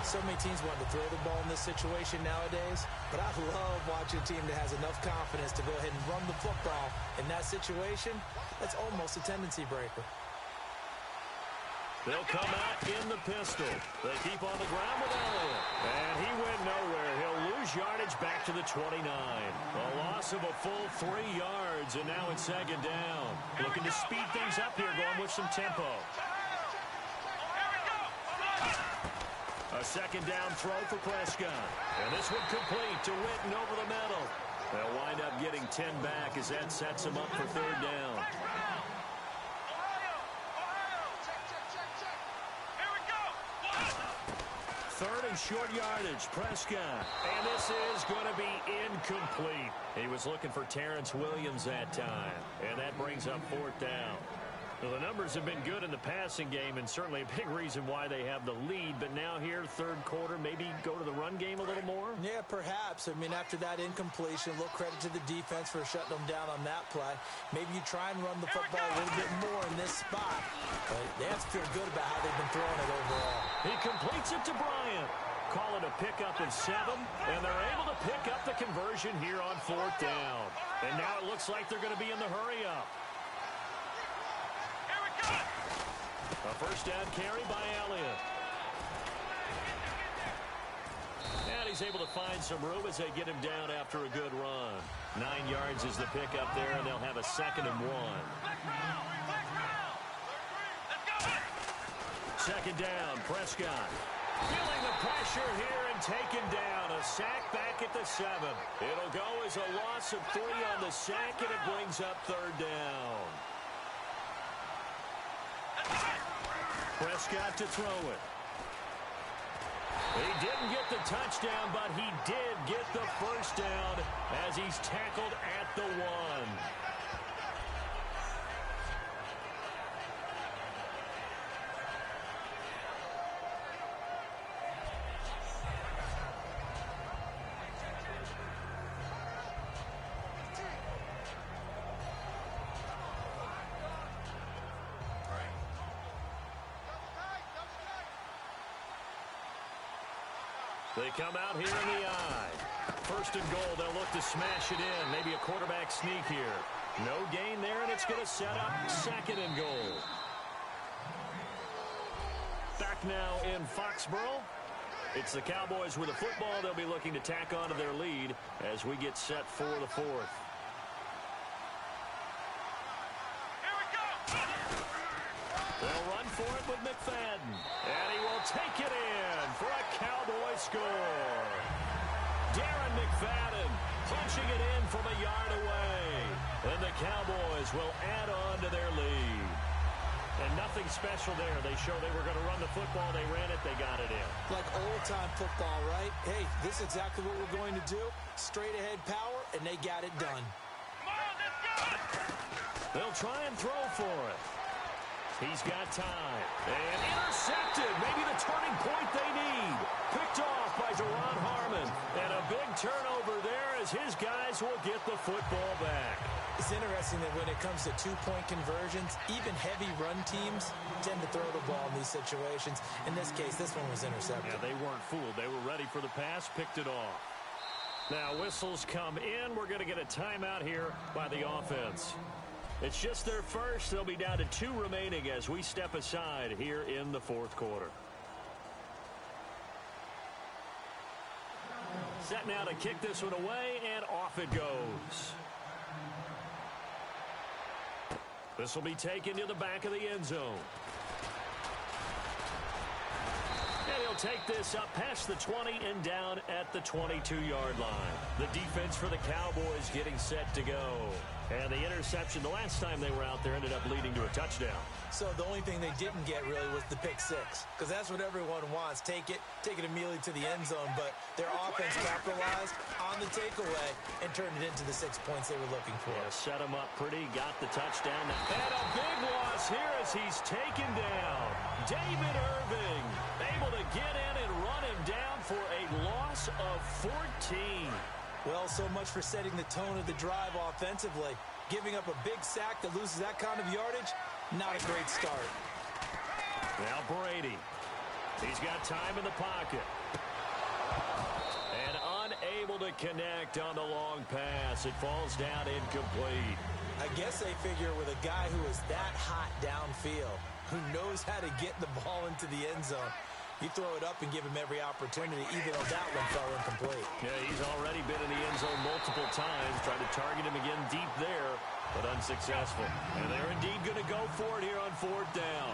Speaker 5: So many teams want to throw the ball in this situation nowadays, but I love watching a team that has enough confidence to go ahead and run the football. In that situation, that's almost a tendency breaker.
Speaker 4: They'll come out in the pistol. They keep on the ground with Elliott. And he went nowhere. He'll lose yardage back to the 29. A loss of a full 3 yards, and now it's 2nd down. Looking to speed things up here, going with some tempo. A 2nd down throw for Prescott. And this one complete to Witten over the middle. They'll wind up getting 10 back as that sets them up for 3rd down. 3rd and short yardage, Prescott. And this is going to be incomplete. He was looking for Terrence Williams that time. And that brings up 4th down. Well, the numbers have been good in the passing game, and certainly a big reason why they have the lead. But now here, 3rd quarter, maybe go to the run game a little more?
Speaker 5: Yeah, perhaps. I mean, after that incompletion, a little credit to the defense for shutting them down on that play. Maybe you try and run the football a little bit more in this spot. But they have to feel good about how they've been throwing it overall.
Speaker 4: He completes it to Bryant. Call it a pickup of 7, and they're able to pick up the conversion here on 4th down. And now it looks like they're going to be in the hurry-up. A first down carry by Elliott. And he's able to find some room as they get him down after a good run. 9 yards is the pickup there, and they'll have a 2nd and 1. 2nd down, Prescott. Feeling the pressure here and taken down. A sack back at the 7. It'll go as a loss of 3 on the sack, and it brings up 3rd down. Prescott to throw it. He didn't get the touchdown, but he did get the first down as he's tackled at the 1. They come out here in the I. First and goal, they'll look to smash it in. Maybe a quarterback sneak here. No gain there, and it's going to set up second and goal. Back now in Foxborough. It's the Cowboys with the football. They'll be looking to tack on to their lead as we get set for the 4th. They'll run for it with McFadden. And he will take it in for a Cowboy score. Darren McFadden punching it in from a yard away. And the Cowboys will add on to their lead. And nothing special there. They showed they were going to run the football. They ran it. They got it in.
Speaker 5: Like old-time football, right? Hey, this is exactly what we're going to do. Straight-ahead power, and they got it done.
Speaker 6: Come on, let's go!
Speaker 4: They'll try and throw for it. He's got time. And intercepted. Maybe the turning point they need. Picked off by Deron Harmon. And a big turnover there as his guys will get the football back.
Speaker 5: It's interesting that when it comes to two-point conversions, even heavy run teams tend to throw the ball in these situations. In this case, this one was intercepted.
Speaker 4: Yeah, they weren't fooled. They were ready for the pass, picked it off. Now whistles come in. We're going to get a timeout here by the offense. It's just their first. They'll be down to 2 remaining as we step aside here in the 4th quarter. Set now to kick this one away, and off it goes. This will be taken to the back of the end zone. And he'll take this up past the 20 and down at the 22-yard line. The defense for the Cowboys getting set to go. And the interception the last time they were out there ended up leading to a touchdown.
Speaker 5: So the only thing they didn't get really was the pick 6, because that's what everyone wants. Take it immediately to the end zone, but their offense capitalized on the takeaway and turned it into the 6 points they were looking for.
Speaker 4: Yeah, set him up pretty, got the touchdown. And a big loss here as he's taken down. David Irving able to get in and run him down for a loss of 14.
Speaker 5: Well, so much for setting the tone of the drive offensively. Giving up a big sack that loses that kind of yardage, not a great start.
Speaker 4: Now Brady. He's got time in the pocket. And unable to connect on the long pass. It falls down incomplete.
Speaker 5: I guess they figure with a guy who is that hot downfield, who knows how to get the ball into the end zone, you throw it up and give him every opportunity, even though that one fell incomplete.
Speaker 4: Yeah, he's already been in the end zone multiple times, trying to target him again deep there, but unsuccessful. And they're indeed going to go for it here on 4th down.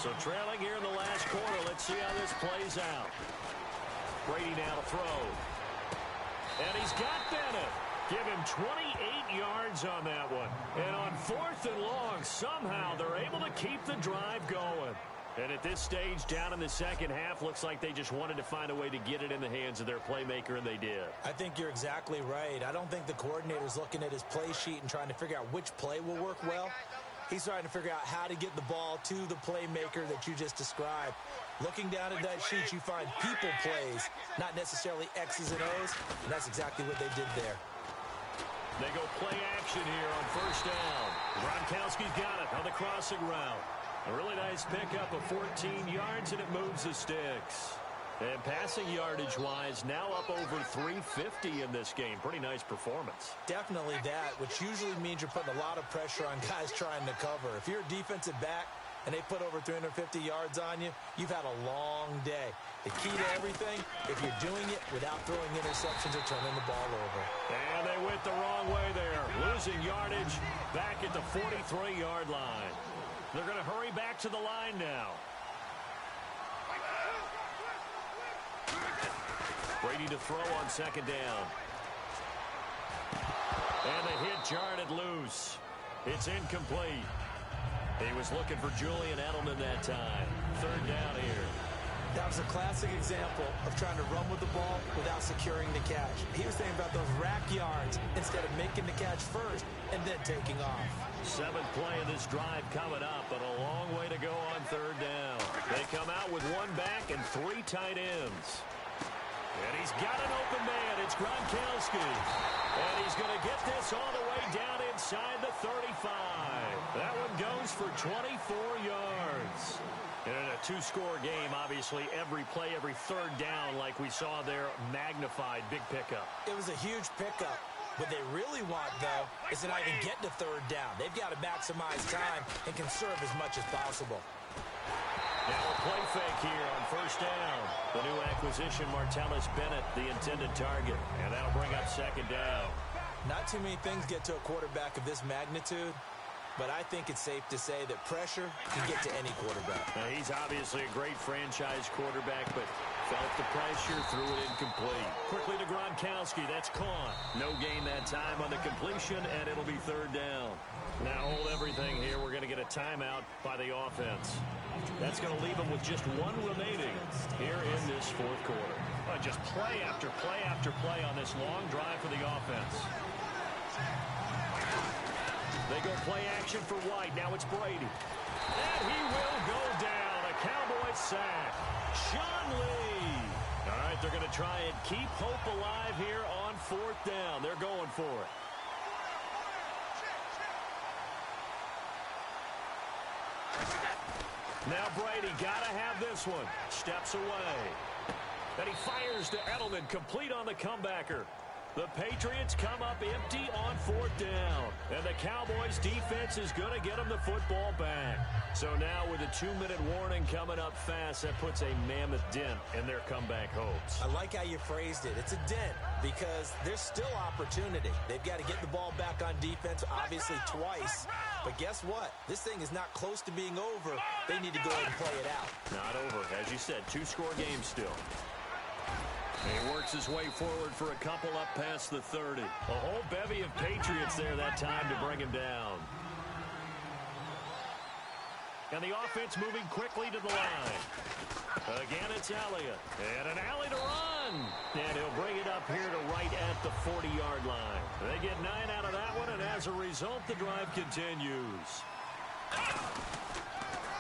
Speaker 4: So trailing here in the last quarter, let's see how this plays out. Brady now to throw. And he's got Bennett. Give him 28 yards on that one. And on 4th and long, somehow they're able to keep the drive going. And at this stage, down in the second half, looks like they just wanted to find a way to get it in the hands of their playmaker, and they did.
Speaker 5: I think you're exactly right. I don't think the coordinator's looking at his play sheet and trying to figure out which play will work well. He's trying to figure out how to get the ball to the playmaker that you just described. Looking down at that sheet, you find people plays, not necessarily X's and O's, and that's exactly what they did there.
Speaker 4: They go play action here on 1st down. Gronkowski's got it on the crossing route. A really nice pickup of 14 yards, and it moves the sticks. And passing yardage-wise, now up over 350 in this game. Pretty nice performance.
Speaker 5: Definitely that, which usually means you're putting a lot of pressure on guys trying to cover. If you're a defensive back and they put over 350 yards on you, you've had a long day. The key to everything, if you're doing it without throwing interceptions or turning the ball over.
Speaker 4: And they went the wrong way there. Losing yardage back at the 43-yard line. They're going to hurry back to the line now. Brady to throw on 2nd down. And the hit jarred it loose. It's incomplete. He was looking for Julian Edelman that time. 3rd down here.
Speaker 5: That was a classic example of trying to run with the ball without securing the catch. He was thinking about those rack yards instead of making the catch first and then taking off.
Speaker 4: 7th play of this drive coming up, but a long way to go on 3rd down. They come out with 1 back and 3 tight ends. And he's got an open man. It's Gronkowski. And he's going to get this all the way down inside the 35. That one goes for 24 yards. And in a 2-score game, obviously, every play, every 3rd down, like we saw there, magnified. Big pickup.
Speaker 5: It was a huge pickup. What they really want, though, is to not even get to 3rd down. They've got to maximize time and conserve as much as possible.
Speaker 4: Now a play fake here on 1st down. The new acquisition, Martellus Bennett, the intended target. And that'll bring up 2nd down.
Speaker 5: Not too many things get to a quarterback of this magnitude, but I think it's safe to say that pressure can get to any quarterback.
Speaker 4: Now, he's obviously a great franchise quarterback, but felt the pressure, threw it incomplete. Quickly to Gronkowski. That's caught. No gain that time on the completion, and it'll be 3rd down. Now hold everything here. We're going to get a timeout by the offense. That's going to leave them with just 1 remaining here in this 4th quarter. Just play after play after play on this long drive for the offense. They go play action for White. Now it's Brady. And he will go down. A Cowboys sack. Sean Lee. All right, they're going to try and keep hope alive here on 4th down. They're going for it. Now Brady got to have this one. Steps away. And he fires to Edelman, complete on the comebacker. The Patriots come up empty on 4th down. And the Cowboys defense is going to get them the football back. So now with a 2-minute warning coming up fast, that puts a mammoth dent in their comeback hopes.
Speaker 5: I like how you phrased it. It's a dent because there's still opportunity. They've got to get the ball back on defense, obviously twice. But guess what? This thing is not close to being over. They need to go ahead and play it out.
Speaker 4: Not over. As you said, 2-score game still. He works his way forward for a couple up past the 30. A whole bevy of Patriots there that time to bring him down. And the offense moving quickly to the line. Again, it's Elliott. And an alley to run. And he'll bring it up here to right at the 40-yard line. They get 9 out of that one, and as a result, the drive continues.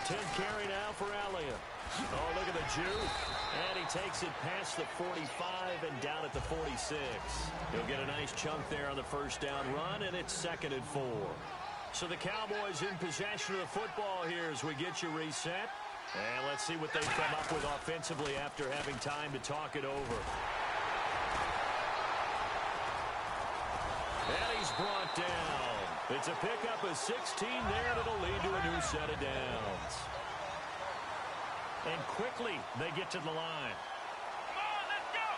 Speaker 4: 10th carry now for Elliott. Oh, look at the juke. And he takes it past the 45 and down at the 46. He'll get a nice chunk there on the 1st down run, and it's 2nd and 4. So the Cowboys in possession of the football here as we get you reset. And let's see what they come up with offensively after having time to talk it over. And he's brought down. It's a pickup of 16 there, and it'll lead to a new set of downs. And quickly, they get to the line.
Speaker 6: Come on, let's go.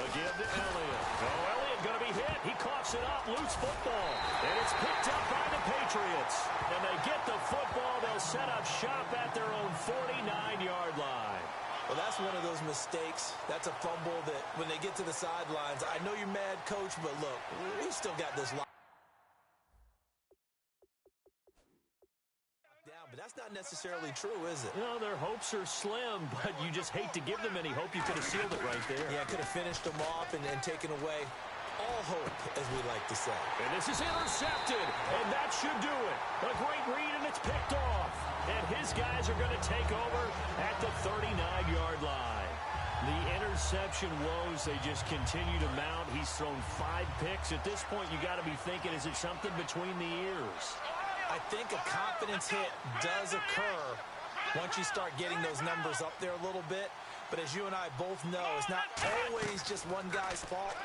Speaker 4: A give to Elliott. Oh, Elliott going to be hit. He coughs it up. Loose football. And it's picked up by the Patriots. And they get the football. They'll set up shop at their own 49-yard line.
Speaker 5: Well, that's one of those mistakes. That's a fumble that when they get to the sidelines, I know you're mad, Coach, but look, we've still got this locked down. But that's not necessarily true, is it?
Speaker 4: No, their hopes are slim, but you just hate to give them any hope. You could have sealed it right there.
Speaker 5: Yeah, could have finished them off and taken away all hope, as we like to say.
Speaker 4: And this is intercepted, and that should do it. A great read, and it's picked off. And his guys are going to take over at the 39-yard line. The interception woes, they just continue to mount. He's thrown 5 picks. At this point, you got to be thinking, is it something between the ears?
Speaker 5: I think a confidence hit does occur once you start getting those numbers up there a little bit. But as you and I both know, it's not always just one guy's fault.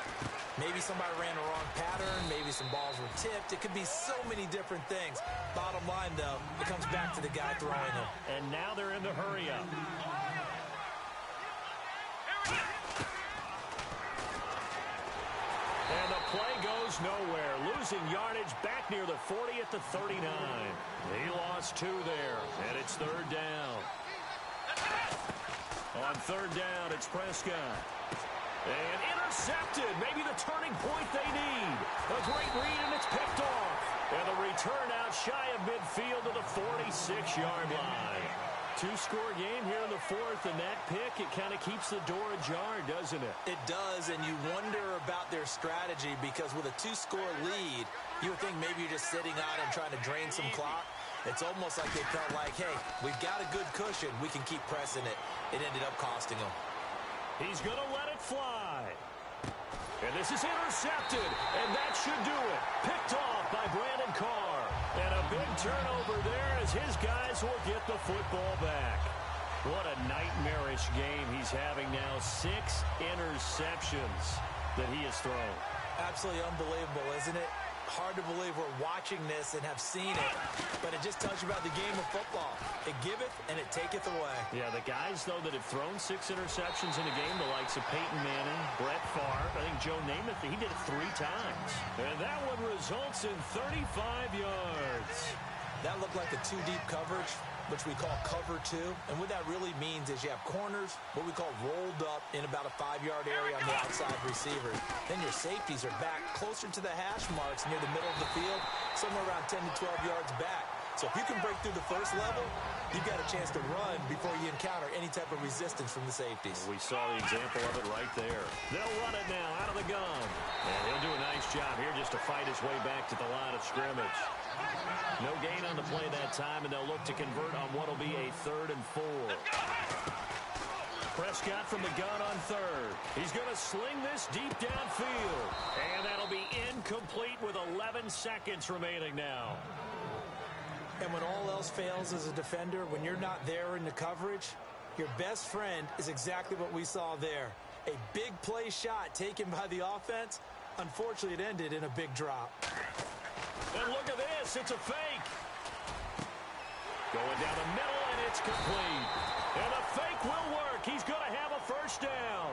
Speaker 5: Maybe somebody ran the wrong pattern. Maybe some balls were tipped. It could be so many different things. Bottom line, though, it comes back to the guy throwing them.
Speaker 4: And now they're in the hurry-up. And the play goes nowhere. Losing yardage back near the 40 at the 39. He lost 2 there, and it's 3rd down. On 3rd down, it's Prescott. And intercepted. Maybe the turning point they need. A great read, and it's picked off. And the return out shy of midfield to the 46-yard line. Two-score game here in the fourth, and that pick, it kind of keeps the door ajar, doesn't it?
Speaker 5: It does, and you wonder about their strategy because with a two-score lead, you would think maybe you're just sitting on and trying to drain some clock. It's almost like they felt like, hey, we've got a good cushion. We can keep pressing it. It ended up costing them.
Speaker 4: He's going to let it fly. And this is intercepted, and that should do it. Picked off by Brandon Carr. And a big turnover there as his guys will get the football back. What a nightmarish game he's having now. 6 interceptions that he has thrown.
Speaker 5: Absolutely unbelievable, isn't it? Hard to believe we're watching this and have seen it, but it just tells you about the game of football. It giveth and it taketh away.
Speaker 4: Yeah, the guys, though, that have thrown 6 interceptions in a game, the likes of Peyton Manning, Brett Favre, I think Joe Namath, he did it 3 times. And that one results in 35 yards.
Speaker 5: That looked like a 2-deep coverage, which we call cover 2. And what that really means is you have corners, what we call rolled up in about a 5-yard area on the outside receiver. Then your safeties are back closer to the hash marks near the middle of the field, somewhere around 10 to 12 yards back. So if you can break through the first level, you've got a chance to run before you encounter any type of resistance from the safeties.
Speaker 4: We saw the example of it right there. They'll run it now out of the gun. And he'll do a nice job here just to fight his way back to the line of scrimmage. No gain on the play that time, and they'll look to convert on what will be a 3rd and 4. Prescott from the gun on 3rd. He's going to sling this deep downfield. And that'll be incomplete with 11 seconds remaining now.
Speaker 5: And when all else fails as a defender, when you're not there in the coverage, your best friend is exactly what we saw there. A big play shot taken by the offense. Unfortunately, it ended in a big drop.
Speaker 4: And look at this. It's a fake. Going down the middle, and it's complete. And the fake will work. He's going to have a first down.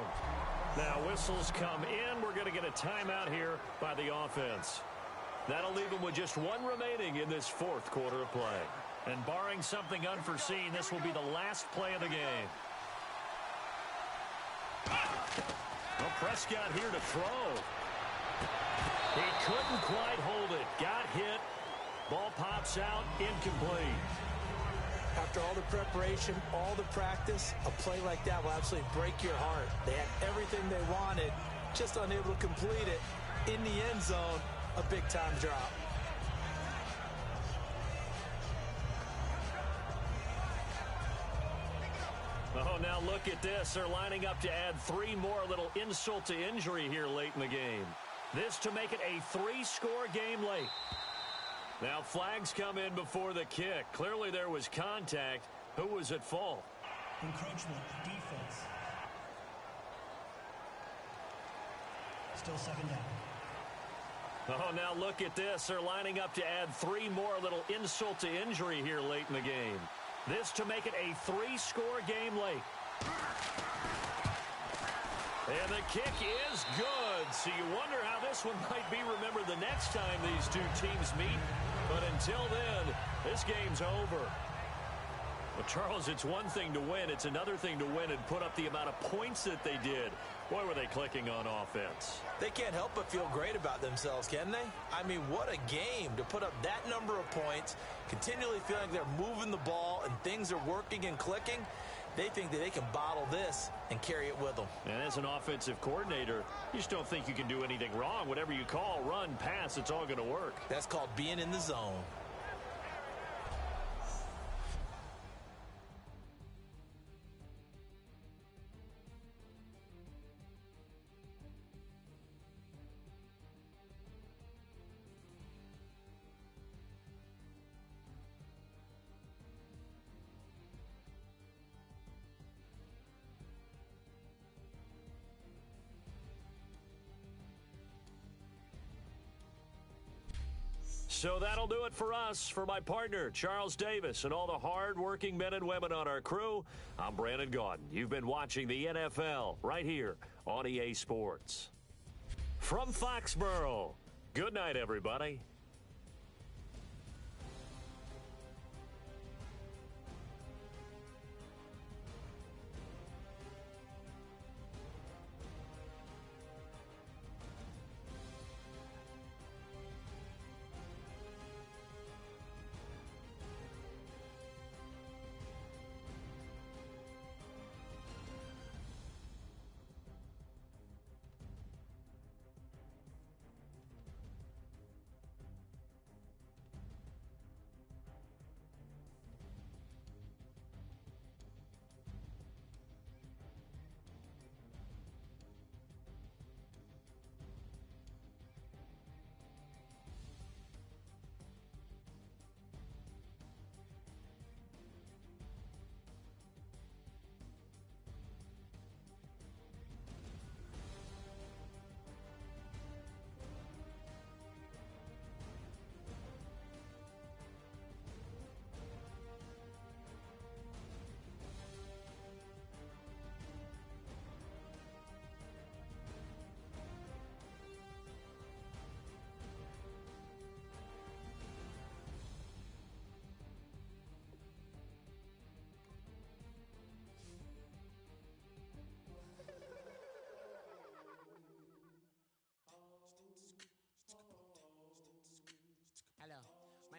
Speaker 4: Now, whistles come in. We're going to get a timeout here by the offense. That'll leave him with just 1 remaining in this 4th quarter of play. And barring something unforeseen, this will be the last play of the game. Well, Prescott here to throw. He couldn't quite hold it. Got hit. Ball pops out. Incomplete.
Speaker 5: After all the preparation, all the practice, a play like that will absolutely break your heart. They had everything they wanted, just unable to complete it. In the end zone, a big-time drop.
Speaker 4: Oh, now look at this. They're lining up to add 3 more, a little insult to injury here late in the game. This to make it a 3-score game late. Now flags come in before the kick. Clearly there was contact. Who was at fault?
Speaker 7: Encroachment, defense. Still 2nd down.
Speaker 4: Oh, now look at this. They're lining up to add 3 more, a little insult to injury here late in the game. This to make it a 3-score game late. And the kick is good. So you wonder how this one might be remembered the next time these 2 teams meet. But until then, this game's over. Well, Charles, it's one thing to win. It's another thing to win and put up the amount of points that they did. Boy, were they clicking on offense.
Speaker 5: They can't help but feel great about themselves, can they? I mean, what a game to put up that number of points, continually feeling like they're moving the ball and things are working and clicking. They think that they can bottle this and carry it with them.
Speaker 4: And as an offensive coordinator, you just don't think you can do anything wrong. Whatever you call, run, pass, it's all going to work.
Speaker 5: That's called being in the zone.
Speaker 4: So that'll do it for us. For my partner, Charles Davis, and all the hard-working men and women on our crew, I'm Brandon Gaudin. You've been watching the NFL right here on EA Sports. From Foxborough, good night, everybody.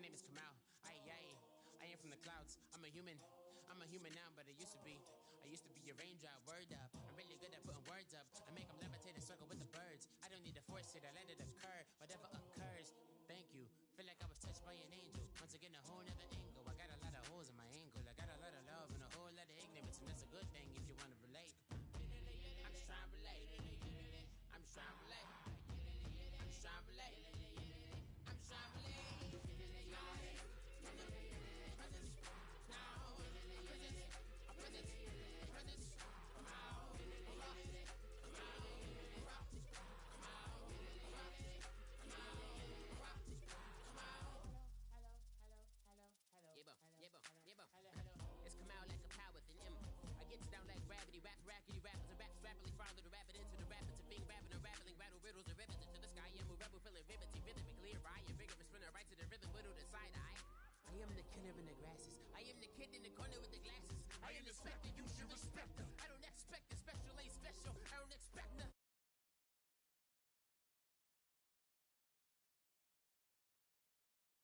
Speaker 2: name is Kamal. I am from the clouds. I'm a human now, but I used to be your raindrop. Word up, I'm really good at putting words up. I make them levitate and circle with the birds. I don't need to force it, I let it occur. Whatever occurs, thank you. Feel like I was touched by an angel. Once again, a whole nother angle. I got a lot of holes in my angle. I got a lot of love and a whole lot of ignorance, and that's a good thing if you want to relate. I'm just trying to relate. I'm just trying to relate. I'm just trying to relate. I'm just trying to relate. It's come out like a power within him. I get down like gravity, rackety rappers and raps rapidly follow the rapid into the rapid to being rapping and rattling, rattle riddles and rivets into the sky. I'm a rebel feeling riveting, rhythmic, clear eye, and vigorous spinner right to the rhythm, widow to side eye. I am the killer in the grasses. I am the kid in the corner with the glasses. I am the spectre, you should respect them.